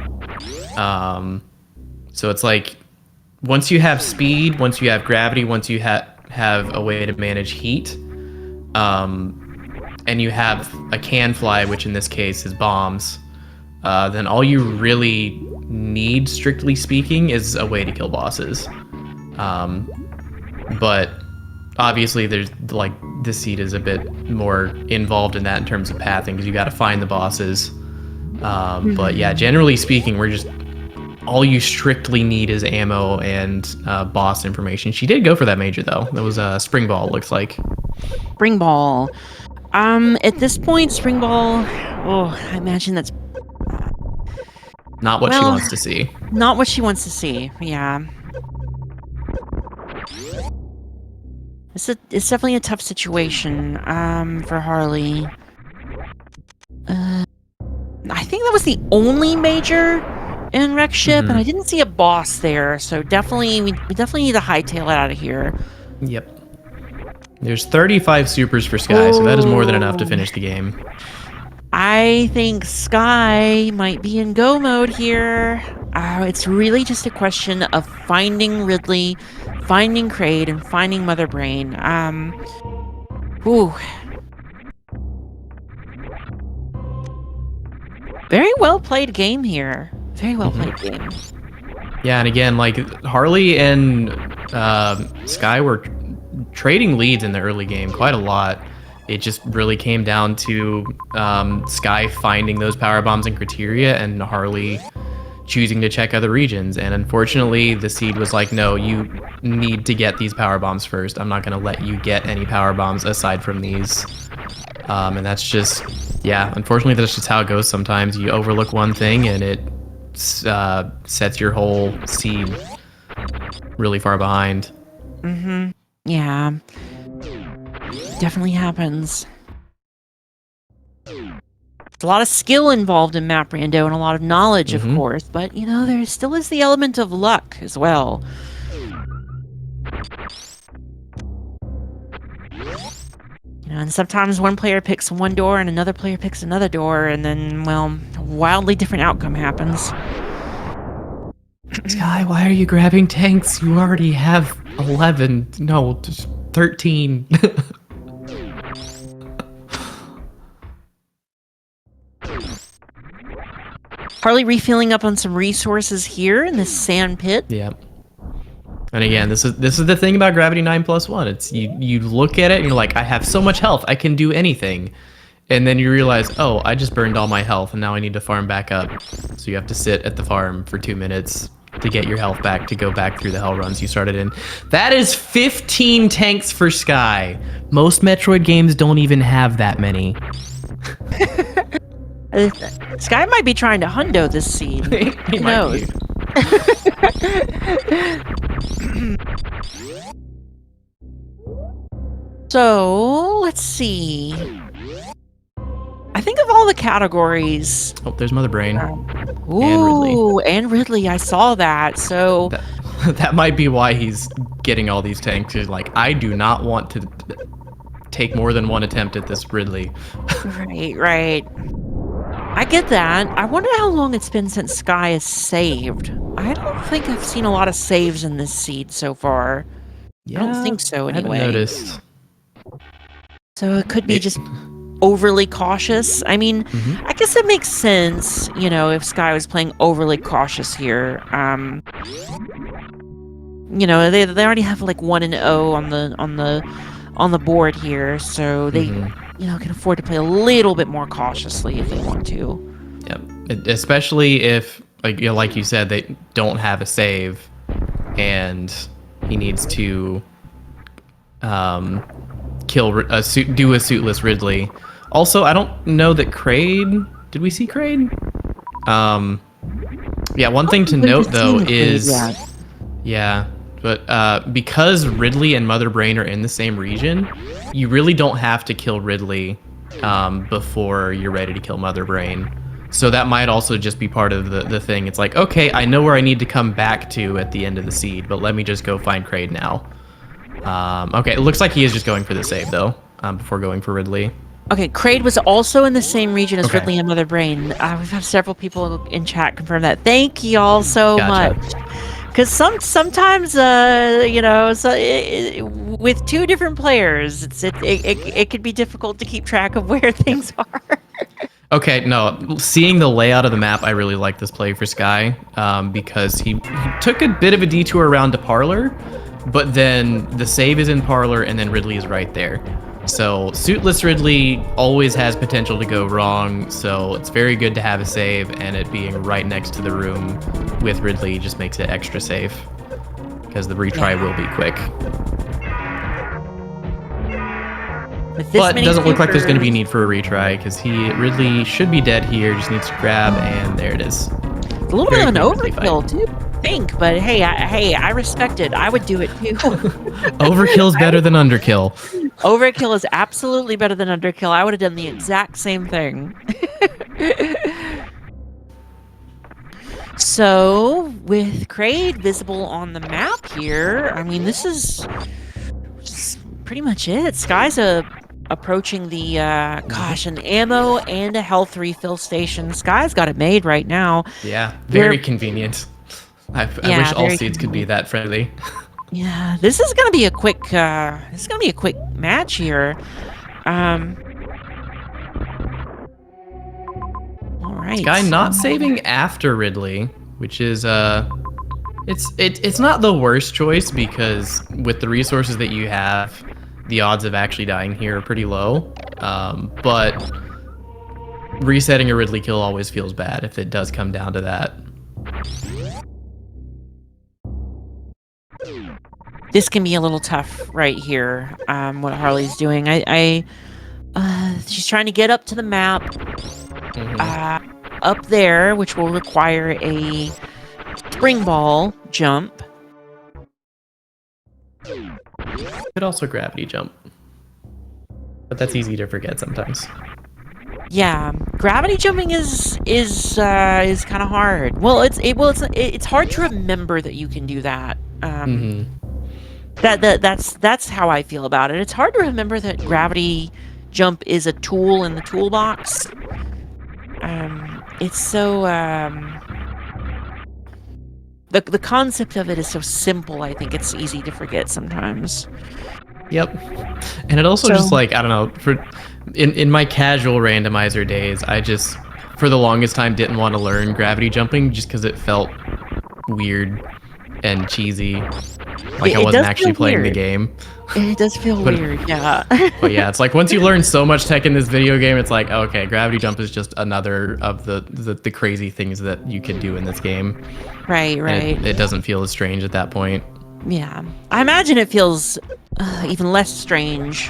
So it's like, once you have speed, once you have gravity, once you have a way to manage heat, and you have a can fly, which in this case is bombs, then all you really need, strictly speaking, is a way to kill bosses. But obviously there's, like, this seed is a bit more involved in that in terms of pathing, because you got to find the bosses. But yeah, generally speaking, all you strictly need is ammo and boss information. She did go for that major, though. That was a spring ball, looks like. Spring ball. At this point, spring ball. Oh, I imagine that's not what she wants to see. Not what she wants to see. Yeah. It's definitely a tough situation. For Harley. I think that was the only major in wreck ship, and I didn't see a boss there. So definitely, we definitely need to hightail it out of here. Yep. There's 35 supers for Skyy, so that is more than enough to finish the game. I think Skyy might be in go mode here. It's really just a question of finding Ridley, finding Kraid, and finding Mother Brain. Very well played game here. Very well played game. Yeah, and again, like, Harley and Skyy were trading leads in the early game quite a lot. It just really came down to Skyy finding those power bombs and criteria, and Harley choosing to check other regions. And unfortunately, the seed was like, no, you need to get these power bombs first. I'm not going to let you get any power bombs aside from these. And that's just, yeah, unfortunately, that's just how it goes sometimes. You overlook one thing, and it sets your whole seed really far behind. Yeah. Definitely happens. There's a lot of skill involved in Map Rando and a lot of knowledge, of course, but, you know, there still is the element of luck as well. You know, and sometimes one player picks one door and another player picks another door, and then, well, a wildly different outcome happens. Skyy, why are you grabbing tanks? You already have 11. No, just 13. Harley refilling up on some resources here in this sand pit. Yeah. And again, this is the thing about Gravity 9+1. It's you look at it and you're like, I have so much health, I can do anything. And then you realize, oh, I just burned all my health and now I need to farm back up. So you have to sit at the farm for 2 minutes to get your health back, to go back through the hell runs you started in. That is 15 tanks for Skyy. Most Metroid games don't even have that many. Skyy might be trying to hundo this scene. Who knows? So, let's see. I think of all the categories. Oh, there's Mother Brain. Ooh, and Ridley. I saw that. So that might be why he's getting all these tanks. He's like, I do not want to take more than one attempt at this Ridley. Right. I get that. I wonder how long it's been since Skyy has saved. I don't think I've seen a lot of saves in this seed so far. Yeah, I don't think so I haven't anyway. noticed. So it could be just overly cautious. I mean, I guess it makes sense, you know, if Skyy was playing overly cautious here. You know, they already have like 1-0 on the board here, so they you know, can afford to play a little bit more cautiously if they want to. Yep. Especially if, like, you know, like you said, they don't have a save, and he needs to do a suitless Ridley. Also, I don't know that Kraid. Did we see Kraid? Yeah. One thing to note though is, but because Ridley and Mother Brain are in the same region, you really don't have to kill Ridley before you're ready to kill Mother Brain. So that might also just be part of the thing. It's like, okay, I know where I need to come back to at the end of the seed, but let me just go find Kraid now. Okay, it looks like he is just going for the save though, before going for Ridley. Okay, Kraid was also in the same region as Ridley and Mother Brain. We've had several people in chat confirm that. Thank you all so much. Because sometimes, you know, with two different players, it could be difficult to keep track of where things are. Okay, no, seeing the layout of the map, I really like this play for Skyy, because he took a bit of a detour around to Parlor, but then the save is in Parlor, and then Ridley is right there. So suitless Ridley always has potential to go wrong, so it's very good to have a save, and it being right next to the room with Ridley just makes it extra safe, because the retry will be quick. But it doesn't look like there's going to be need for a retry, because Ridley should be dead here, just needs to grab, and there it is. It's a little bit of an overkill too, I think, but hey, I respect it. I would do it too. Overkill's better than underkill. Overkill is absolutely better than underkill. I would have done the exact same thing. So, with Kraid visible on the map here, I mean, this is pretty much it. Skyy's approaching the, gosh, an ammo and a health refill station. Skyy's got it made right now. Yeah, very convenient. I wish all seeds could be that friendly. Yeah, this is gonna be a quick. Match here. All right. Skyy not saving after Ridley, which is it's not the worst choice, because with the resources that you have, the odds of actually dying here are pretty low. But resetting a Ridley kill always feels bad if it does come down to that. This can be a little tough right here, what Harley's doing. She's trying to get up to the map, up there, which will require a spring ball jump. Could also gravity jump, but that's easy to forget sometimes. Yeah, gravity jumping is kind of hard. Well, it's hard to remember that you can do that. That's how I feel about it. It's hard to remember that gravity jump is a tool in the toolbox. It's so the concept of it is so simple. I think it's easy to forget sometimes. Yep, and it also just, like, I don't know, in my casual randomizer days, I just for the longest time didn't want to learn gravity jumping just because it felt weird and cheesy. Like I wasn't actually playing the game. It does feel weird, yeah. But yeah, it's like once you learn so much tech in this video game, it's like, okay, gravity jump is just another of the crazy things that you can do in this game. Right. It doesn't feel as strange at that point. Yeah. I imagine it feels even less strange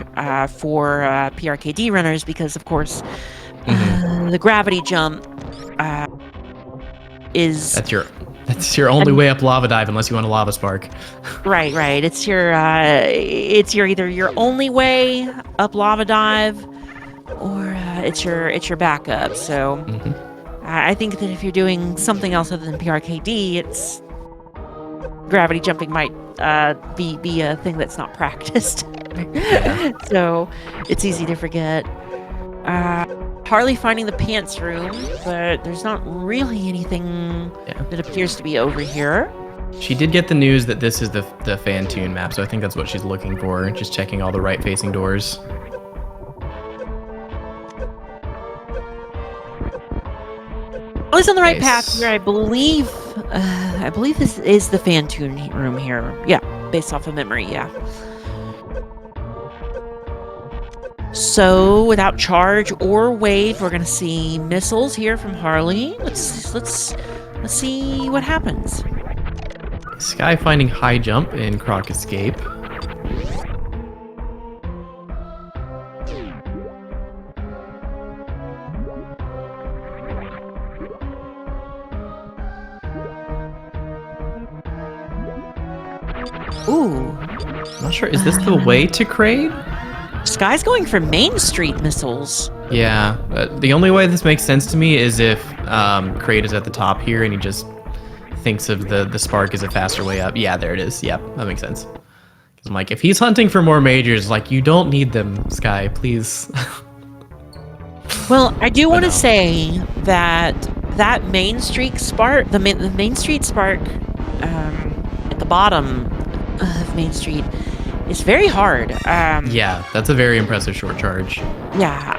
for PRKD runners because, of course, the gravity jump is... That's your only way up lava dive unless you want a lava spark. Right. It's either your only way up lava dive or it's your backup. So I think that if you're doing something else other than PRKD, it's gravity jumping might be a thing that's not practiced. Yeah. So it's easy to forget. Harley finding the pants room, but there's not really anything that appears to be over here. She did get the news that this is the Fantune map, so I think that's what she's looking for, just checking all the right-facing doors. Harley's on the right path here, I believe. I believe this is the Fantune room here. Yeah, based off of memory, yeah. So, without charge or wave, we're gonna see missiles here from Harley. Let's see what happens. Skyy finding high jump in Croc Escape. Ooh. Not sure, is this the way to Kraid? Skyy's going for Main Street missiles. Yeah, the only way this makes sense to me is if Kraid is at the top here and he just thinks of the spark as a faster way up. Yeah, there it is. Yep, that makes sense. I'm like, if he's hunting for more majors, like, you don't need them, Skyy, please. Well, I do want to say that Main Street spark, the Main Street spark at the bottom of Main Street is very hard. Yeah, that's a very impressive short charge. Yeah,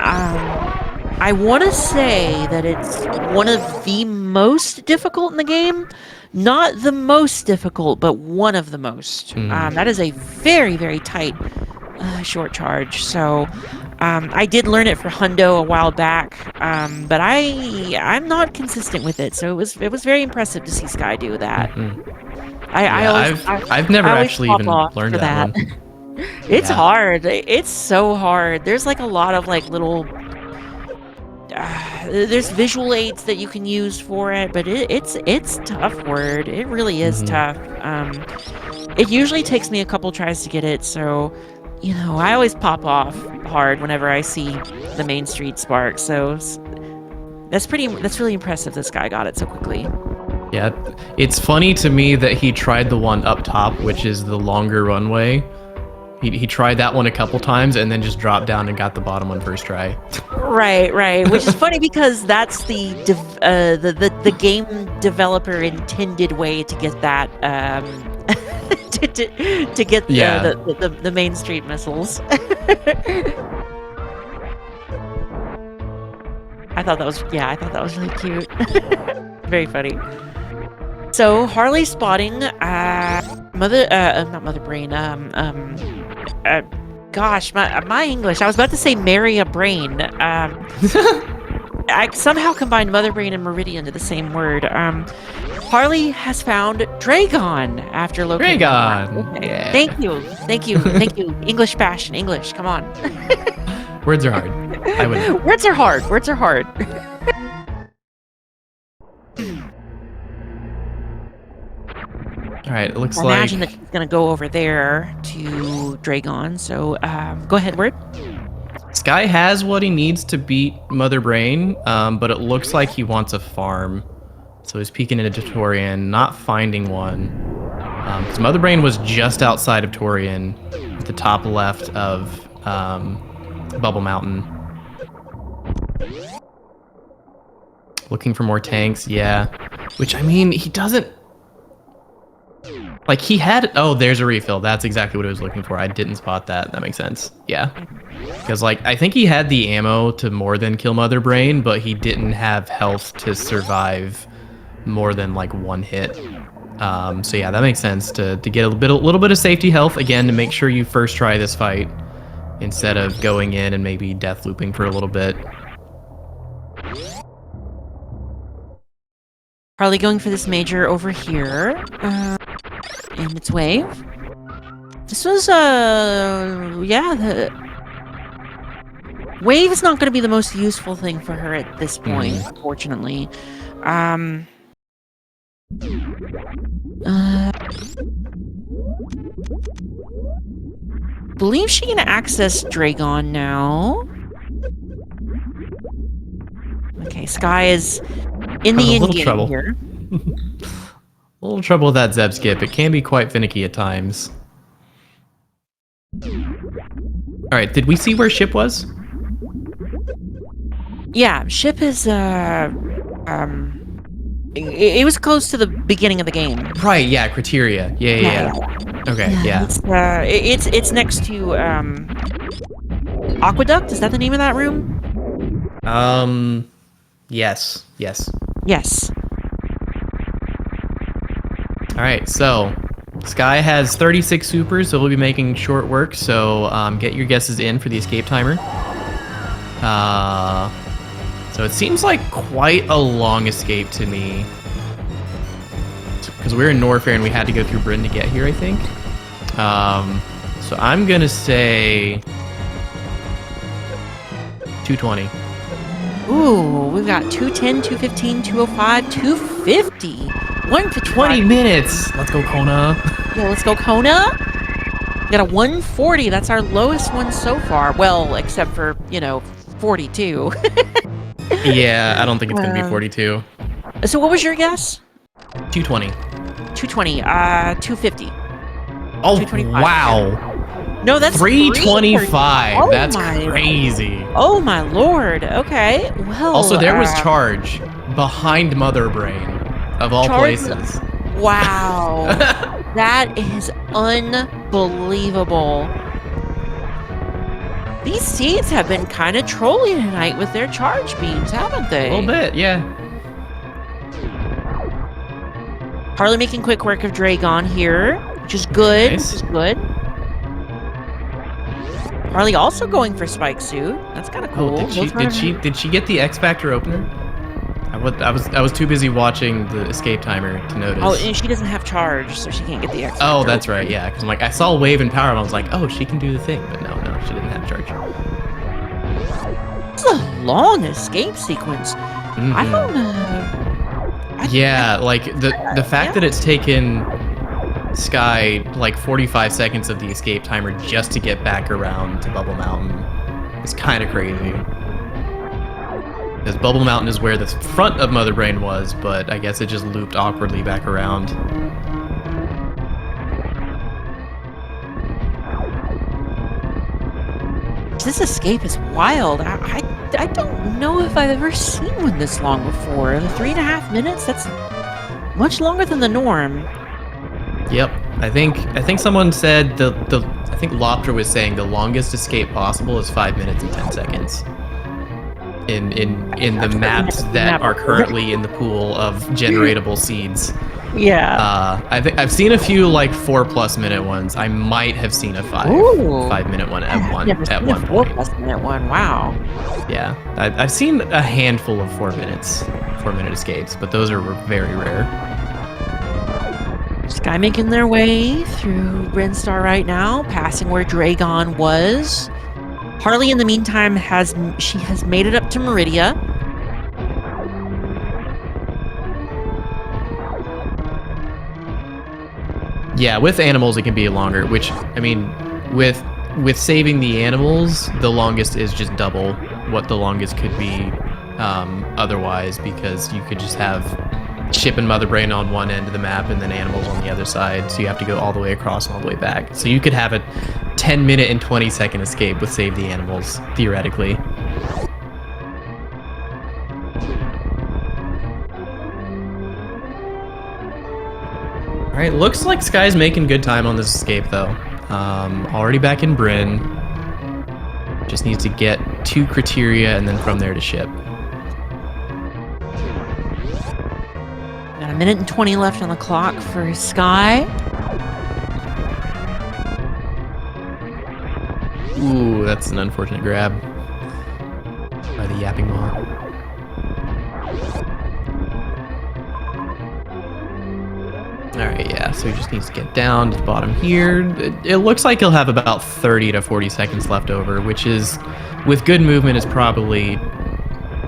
I want to say that it's one of the most difficult in the game. Not the most difficult, but one of the most. That is a very, very tight short charge. So I did learn it for Hundo a while back, but I'm not consistent with it. So it was very impressive to see Skyy do that. I've never actually even learned that one. It's hard. It's so hard. There's like a lot of like little there's visual aids that you can use for it, but it's tough word. It really is tough. It usually takes me a couple tries to get it, so you know, I always pop off hard whenever I see the Main Street spark. So that's really impressive this guy got it so quickly. Yeah, it's funny to me that he tried the one up top, which is the longer runway. He tried that one a couple times and then just dropped down and got the bottom one first try. Right. Which is funny because that's the game developer intended way to get that to get the Main Street missiles. I thought that was really cute. Very funny. So Harley spotting not Mother Brain. Gosh, my English. I was about to say marry a brain. I somehow combined Mother Brain and Meridian to the same word. Harley has found Dragon after locating. Dragon. Okay. Yeah. Thank you. English passion. English. Come on. Words are hard. I would. Words are hard. All right, it looks I like... imagine that he's going to go over there to Dragon, so go ahead, Word. Skyy has what he needs to beat Mother Brain, but it looks like he wants a farm. So he's peeking into Torian, not finding one. Because Mother Brain was just outside of Torian, at the top left of Bubble Mountain. Looking for more tanks, yeah. Which, I mean, he doesn't... Like, he had... Oh, there's a refill. That's exactly what I was looking for. I didn't spot that. That makes sense. Yeah. Because, like, I think he had the ammo to more than kill Mother Brain, but he didn't have health to survive more than, like, one hit. So, yeah, that makes sense to get a little bit of safety health, again, to make sure you first try this fight instead of going in and maybe death looping for a little bit. Harley going for this major over here. In its wave. This was, the wave is not going to be the most useful thing for her at this point, unfortunately. Believe she can access Dragon now. Okay, Skyy is in the in-game here. A little trouble with that Zeb skip. It can be quite finicky at times. All right, did we see where ship was? Yeah, ship is it was close to the beginning of the game. Right, yeah, criteria. Yeah. Okay, yeah. It's next to Aqueduct. Is that the name of that room? Yes. Yes. All right, so Skyy has 36 supers, so we'll be making short work. So get your guesses in for the escape timer. So it seems like quite a long escape to me, because we're in Norfair and we had to go through Bryn to get here, I think. So I'm gonna say 220. Ooh, we've got 210, 215, 205, 250. 150. 20 minutes. Let's go, Kona. Yeah, let's go, Kona. We got a 140. That's our lowest one so far. Well, except for, 42. Yeah, I don't think it's gonna be 42. So what was your guess? 220. 220. 250. Oh, 225. wow. No, that's 325. Oh That's my. crazy. Oh my lord. Okay. Well. Also, there was charge behind Mother Brain, of all Charge- places. Wow. That is unbelievable. These seeds have been kind of trolly tonight with their charge beams, haven't they? A little bit, yeah. Harley making quick work of Dragon here, which is good. Nice. Which is good. Harley also going for Spike Suit. That's kind of cool. Oh, did she get the X Factor opener? I was too busy watching the escape timer to notice. Oh, and she doesn't have charge, so she can't get the X. Oh, that's right, yeah. Because I saw wave and power, and I was like, oh, she can do the thing, but no, she didn't have charge. It's a long escape sequence. Mm-hmm. I don't know. The fact that it's taken Skyy like 45 seconds of the escape timer just to get back around to Bubble Mountain is kind of crazy. Because Bubble Mountain is where the front of Mother Brain was, but I guess it just looped awkwardly back around. This escape is wild. I don't know if I've ever seen one this long before. The 3.5 minutes, that's much longer than the norm. Yep. I think someone said I think Lopter was saying the longest escape possible is 5 minutes and 10 seconds. In the maps that are currently in the pool of generatable seeds. Yeah. I've seen a few like 4+ minute ones. I might have seen a 5 minute one at one point. 4+ minute one. Wow. Yeah, I've seen a handful of 4-minute escapes, but those are very rare. Skyy making their way through Brinstar right now, passing where Dragon was. Harley, in the meantime, has made it up to Meridia. Yeah, with animals it can be longer, which, I mean, with saving the animals, the longest is just double what the longest could be otherwise, because you could just have ship and Mother Brain on one end of the map and then animals on the other side, so you have to go all the way across and all the way back. So you could have a 10-minute and 20-second escape with Save the Animals, theoretically. Alright, looks like Skyy's making good time on this escape, though. Already back in Bryn. Just needs to get to Criteria and then from there to ship. Got 1 minute and 20 left on the clock for Skyy. Ooh, that's an unfortunate grab by the Yapping Maw. Alright, yeah, so he just needs to get down to the bottom here. It looks like he'll have about 30 to 40 seconds left over, which is, with good movement, is probably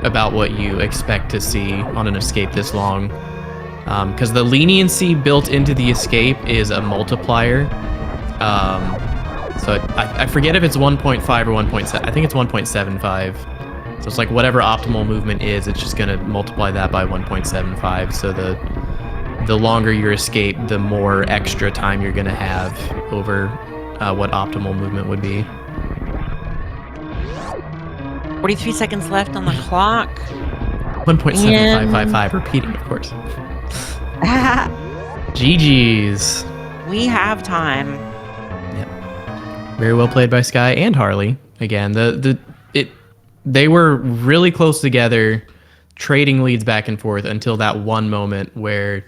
about what you expect to see on an escape this long. Because the leniency built into the escape is a multiplier. So I forget if it's 1.5 or 1.7. I think it's 1.75. So it's like whatever optimal movement is, it's just going to multiply that by 1.75. So the longer your escape, the more extra time you're going to have over what optimal movement would be. 43 seconds left on the clock. 1.7555 repeating, of course. GG's. We have time. Yep. Very well played by Skyy and Harley. Again, they were really close together, trading leads back and forth until that one moment where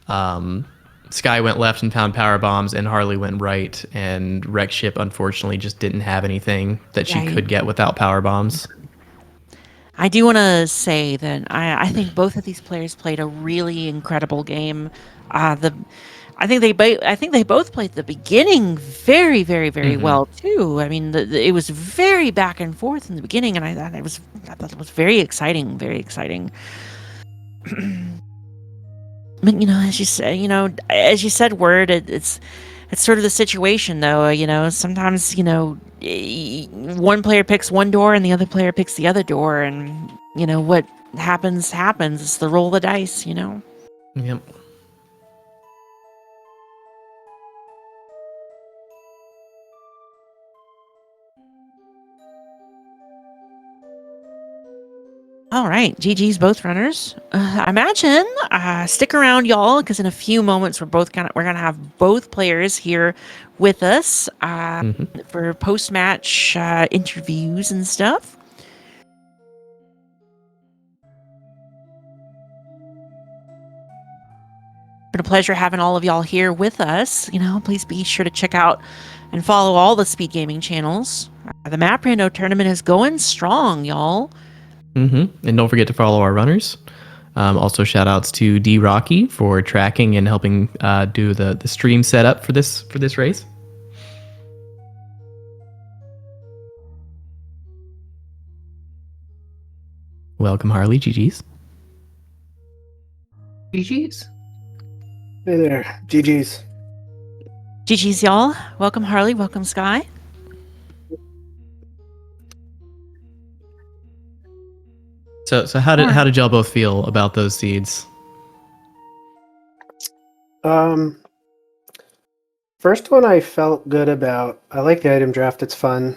Skyy went left and found power bombs, and Harley went right, and Wreck Ship unfortunately just didn't have anything that she could get without power bombs. I do want to say that I think both of these players played a really incredible game. I think they both played the beginning very, very, very well too. I mean, it was very back and forth in the beginning, and I thought it was very exciting, very exciting. But as you said, Word, it's sort of the situation though. Sometimes one player picks one door and the other player picks the other door, and what happens. It's the roll of the dice. Yep. All right, GG's both runners. I imagine stick around, y'all, because in a few moments we're gonna have both players here with us for post-match interviews and stuff. Been a pleasure having all of y'all here with us. Please be sure to check out and follow all the SpeedGaming channels. The Map Rando tournament is going strong, y'all. And don't forget to follow our runners. Also, shout outs to D Rocky for tracking and helping do the stream setup for this race. Welcome, Harley. GG's. GG's. Hey there. GG's. GG's, y'all. Welcome, Harley. Welcome, Skyy. So how did y'all both feel about those seeds? First one I felt good about. I like the item draft. It's fun,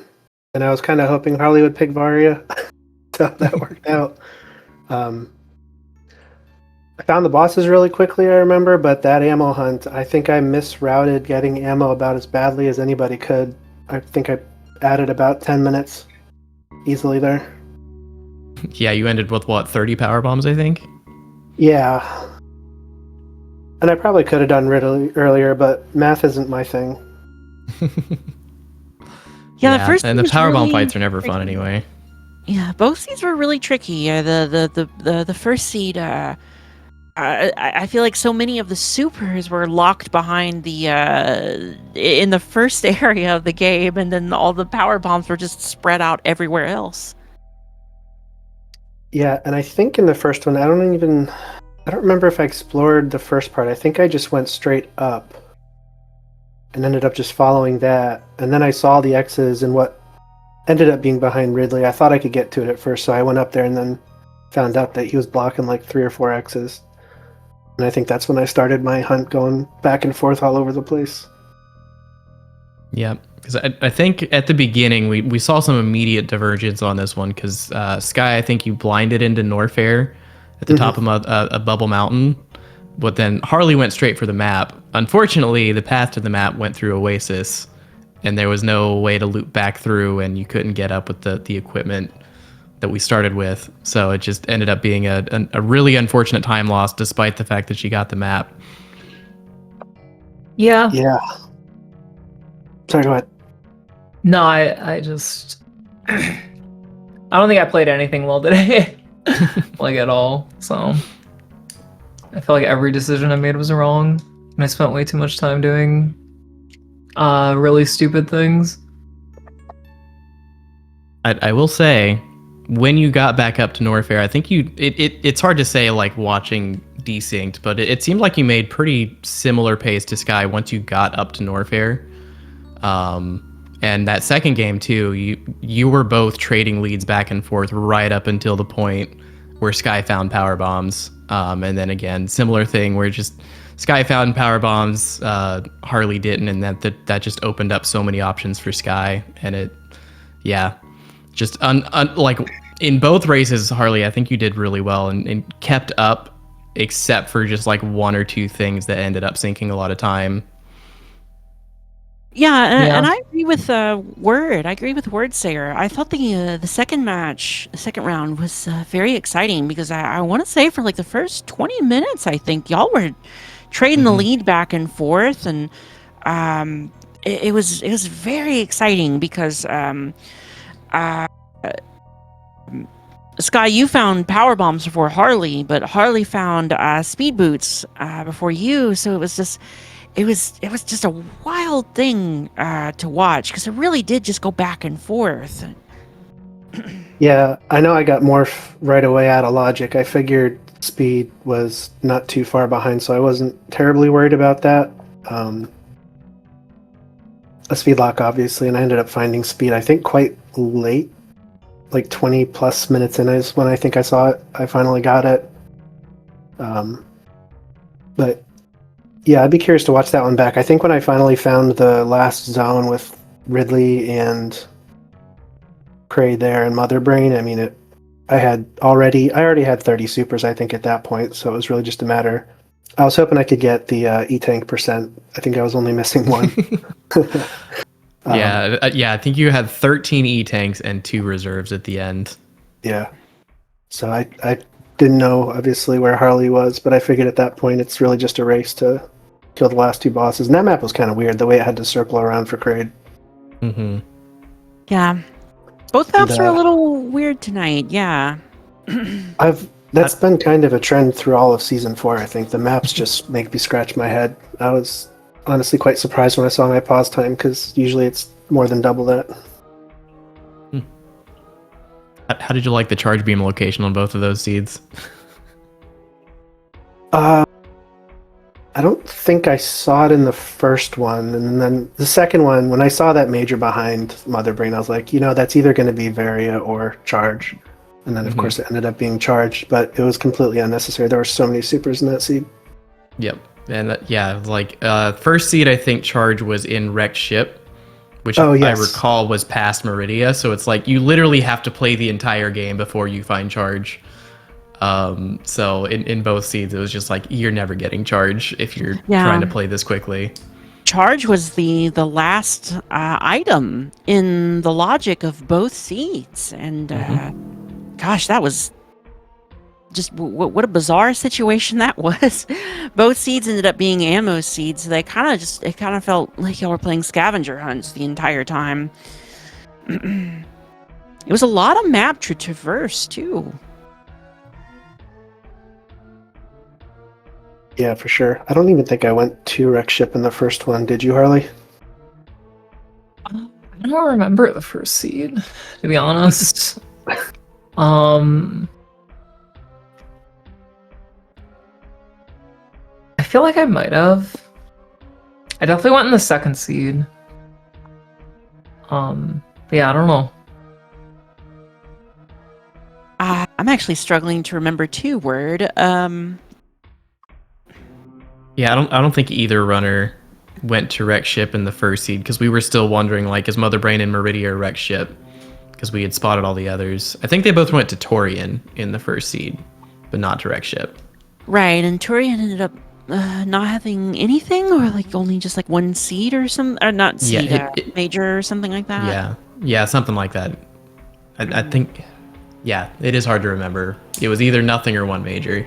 and I was kind of hoping Harley would pick Varia, so that worked out. I found the bosses really quickly, I remember, but that ammo hunt, I think I misrouted getting ammo about as badly as anybody could. I think I added about 10 minutes easily there. Yeah, you ended with, 30 power bombs, I think? Yeah. And I probably could have done really earlier, but math isn't my thing. Yeah, the first and the power bomb really fights are never tricky. fun anyway. Yeah, both seeds were really tricky. The first seed, I feel like so many of the supers were locked behind the in the first area of the game, and then all the power bombs were just spread out everywhere else. Yeah, and I think in the first one, I don't remember if I explored the first part. I think I just went straight up and ended up just following that. And then I saw the X's and what ended up being behind Ridley. I thought I could get to it at first, so I went up there and then found out that he was blocking like 3 or 4 X's. And I think that's when I started my hunt going back and forth all over the place. Yeah, because I think at the beginning we saw some immediate divergence on this one because Skyy, I think you blinded into Norfair at the top of a Bubble Mountain, but then Harley went straight for the map. Unfortunately, the path to the map went through Oasis, and there was no way to loop back through, and you couldn't get up with the equipment that we started with. So it just ended up being a really unfortunate time loss, despite the fact that she got the map. Yeah. Yeah. Sorry, go ahead. No, I just I don't think I played anything well today. Like at all. So I feel like every decision I made was wrong. And I spent way too much time doing really stupid things. I will say, when you got back up to Norfair, I think it's hard to say like watching desynced, but it seemed like you made pretty similar pace to Skyy once you got up to Norfair. And that second game too, you were both trading leads back and forth right up until the point where Skyy found power bombs. And then again, similar thing where just Skyy found power bombs, Harley didn't, and that just opened up so many options for Skyy. And Just like in both races, Harley, I think you did really well and kept up, except for just like one or two things that ended up sinking a lot of time. Yeah, and I agree with Word. I agree with Word Sayer. I thought the second match, the second round, was very exciting because I want to say for like the first 20 minutes, I think y'all were trading the lead back and forth, and it was very exciting because Skyy, you found power bombs before Harley, but Harley found speed boots before you, so it was just a wild thing to watch because it really did just go back and forth. Yeah, I know I got morph right away out of logic. I figured speed was not too far behind, so I wasn't terribly worried about that. A speed lock, obviously, and I ended up finding speed, I think, quite late. Like 20 plus minutes in is when I think I saw it. I finally got it. But yeah, I'd be curious to watch that one back. I think when I finally found the last zone with Ridley and Cray there and Mother Brain, I mean, I already had 30 supers, I think, at that point, so it was really just a matter. I was hoping I could get the E-Tank percent. I think I was only missing one. Yeah, I think you had 13 E-Tanks and 2 reserves at the end. Yeah. So I didn't know, obviously, where Harley was, but I figured at that point it's really just a race to kill the last 2 bosses. And that map was kind of weird, the way it had to circle around for Kraid. Mm-hmm. Yeah. Both maps are a little weird tonight, yeah. That's been kind of a trend through all of Season 4, I think. The maps just make me scratch my head. I was honestly quite surprised when I saw my pause time, because usually it's more than double that. How did you like the charge beam location on both of those seeds? I don't think I saw it in the first one, and then the second one, when I saw that major behind Mother Brain, I was like, that's either going to be Varia or Charge. And then, of course, it ended up being Charge, but it was completely unnecessary. There were so many supers in that seed. Yep. And first seed, I think Charge was in Wrecked Ship, which I recall was past Meridia. So it's like you literally have to play the entire game before you find Charge. So in both seeds, it was just like you're never getting Charge if you're trying to play this quickly. Charge was the last item in the logic of both seeds, and gosh, that was just what a bizarre situation that was. Both seeds ended up being ammo seeds. So it kind of felt like y'all were playing scavenger hunts the entire time. It was a lot of map to traverse too. Yeah, for sure. I don't even think I went to Wreck Ship in the first one. Did you, Harley? I don't remember the first seed, to be honest. I feel like I might have. I definitely went in the second seed. Yeah, I don't know. I'm actually struggling to remember too, Word. Yeah, I don't think either runner went to Wreck Ship in the first seed, because we were still wondering, like, is Mother Brain and Meridia or Wreck Ship? Because we had spotted all the others. I think they both went to Torian in the first seed, but not to Wreck Ship. Right, and Torian ended up not having anything, or like only just like one seed or some, or not seed, major or something like that. Yeah, something like that. I think, it is hard to remember. It was either nothing or one major.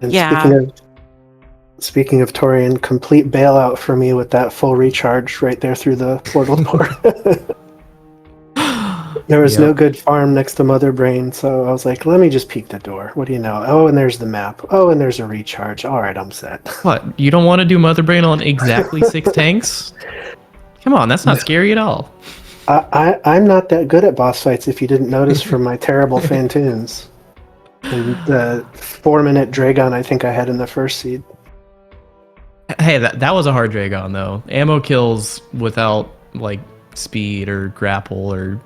And speaking of Torian, complete bailout for me with that full recharge right there through the portal door. There was no good farm next to Mother Brain, so I was like, let me just peek the door. What do you know? Oh, and there's the map. Oh, and there's a recharge. All right, I'm set. What? You don't want to do Mother Brain on exactly 6 tanks? Come on, that's not scary at all. I'm not that good at boss fights, if you didn't notice from my terrible Fantoons. And the 4-minute Dragon I think I had in the first seed. Hey, that was a hard Dragon, though. Ammo kills without, like, speed or grapple or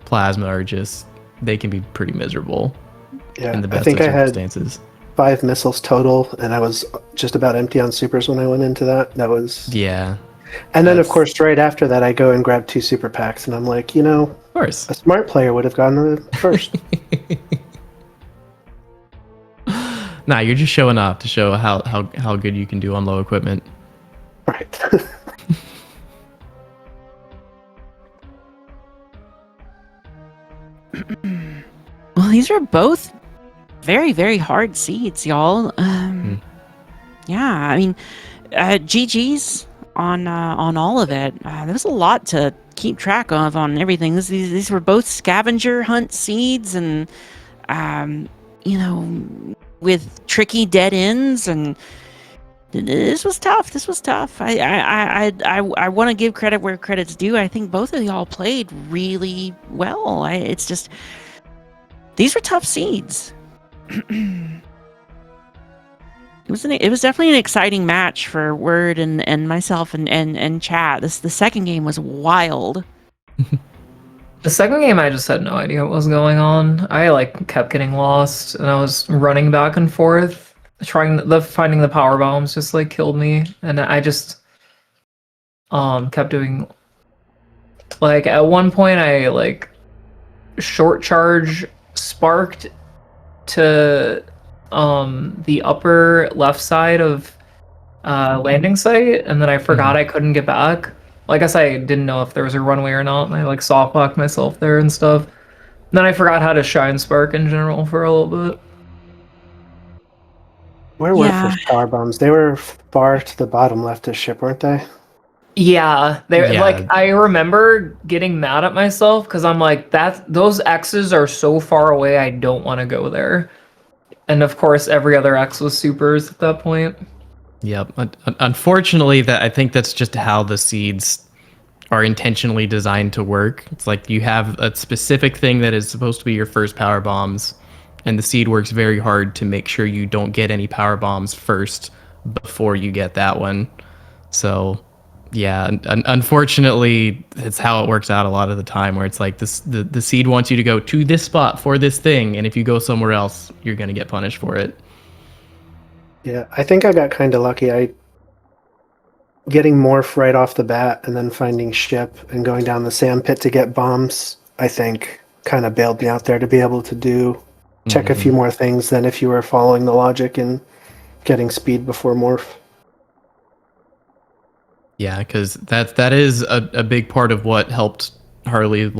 plasma are just, they can be pretty miserable in the best of circumstances. I had 5 missiles total, and I was just about empty on supers when I went into that. That was... Yeah. And then, of course, right after that, I go and grab 2 super packs, and I'm like, course. A smart player would have gotten the first. Nah, you're just showing off to show how good you can do on low equipment. Right. Well, these are both very, very hard seeds, y'all. Yeah, I mean, GG's on all of it. There's a lot to keep track of on everything. These were both scavenger hunt seeds, and with tricky dead ends, and this was tough. I want to give credit where credit's due. I think both of y'all played really well. It's just these were tough seeds. It was definitely an exciting match for Word and myself and chat. The second game was wild. The second game, I just had no idea what was going on. I kept getting lost, and I was running back and forth, finding the power bombs just killed me, and I just kept doing at one point I short charge sparked to the upper left side of landing site, and then I forgot I couldn't get back. I guess I didn't know if there was a runway or not, and I soft locked myself there and stuff. And then I forgot how to shine spark in general for a little bit. Where were first power bombs? They were far to the bottom left of ship, weren't they? Yeah, I remember getting mad at myself because I'm those X's are so far away, I don't want to go there. And of course, every other X was supers at that point. Yep. Unfortunately, I think that's just how the seeds are intentionally designed to work. It's you have a specific thing that is supposed to be your first power bombs, and the seed works very hard to make sure you don't get any power bombs first before you get that one. So, yeah, unfortunately, it's how it works out a lot of the time, where it's the seed wants you to go to this spot for this thing, and if you go somewhere else, you're going to get punished for it. Yeah, I think I got kind of lucky. Getting morph right off the bat and then finding ship and going down the sand pit to get bombs, I think kind of bailed me out there to be able to check a few more things than if you were following the logic and getting speed before morph. Yeah, because that is a big part of what helped Harley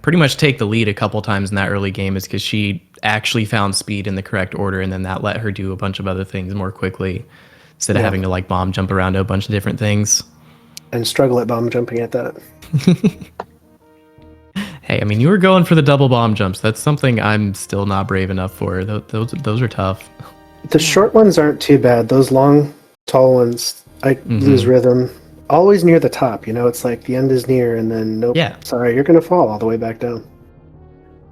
pretty much take the lead a couple times in that early game, is because she actually found speed in the correct order, and then that let her do a bunch of other things more quickly instead of having to bomb jump around to a bunch of different things. And struggle at bomb jumping at that. Hey, I mean, you were going for the double bomb jumps. That's something I'm still not brave enough for. Those are tough. The short ones aren't too bad. Those long, tall ones, I lose rhythm. Always near the top, it's the end is near, and then nope. Yeah. Sorry, you're gonna fall all the way back down.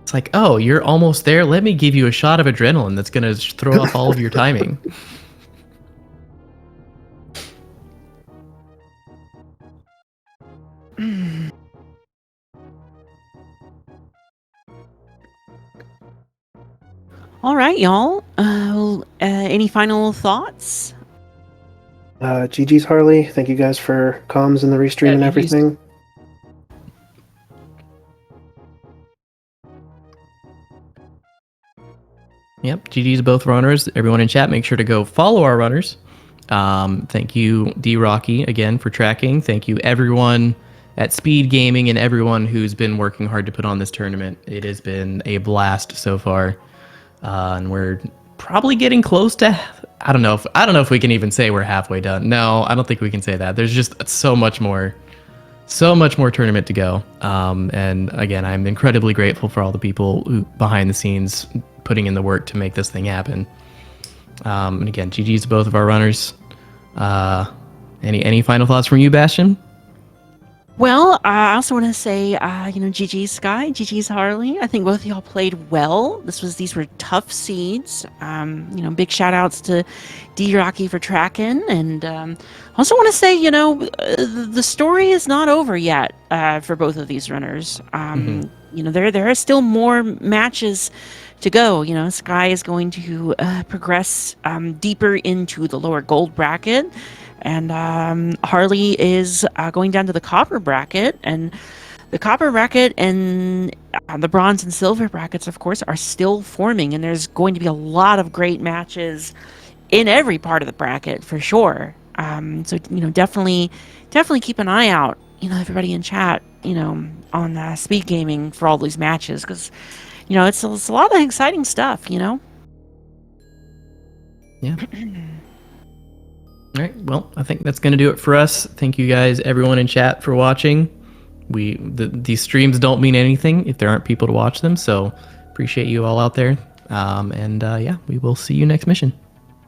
It's oh, you're almost there. Let me give you a shot of adrenaline that's gonna throw off all of your timing. All right, y'all. Any final thoughts? GG's Harley. Thank you guys for comms and the restream and everything. Yep, GG's both runners. Everyone in chat, make sure to go follow our runners. Thank you, D Rocky, again for tracking. Thank you, everyone at SpeedGaming and everyone who's been working hard to put on this tournament. It has been a blast so far, and we're probably getting close to. I don't know if we can even say we're halfway done. No, I don't think we can say that. There's just so much more tournament to go. And again, I'm incredibly grateful for all the people who behind the scenes putting in the work to make this thing happen. And again, GG's to both of our runners. Any final thoughts from you, Bastion? Well, I also want to say, GG's Skyy, GG's Harley. I think both of y'all played well. These were tough seeds. Big shout outs to D Rocky for tracking, and also want to say, the story is not over yet for both of these runners. There are still more matches to go. Skyy is going to progress deeper into the lower gold bracket. And Harley is going down to the copper bracket, and the copper bracket and the bronze and silver brackets, of course, are still forming, and there's going to be a lot of great matches in every part of the bracket for sure. So definitely keep an eye out. Everybody in chat, on Speed Gaming for all these matches, because it's a lot of exciting stuff. Yeah. All right. Well, I think that's going to do it for us. Thank you guys, everyone in chat, for watching. These streams don't mean anything if there aren't people to watch them. So appreciate you all out there. Yeah, we will see you next mission.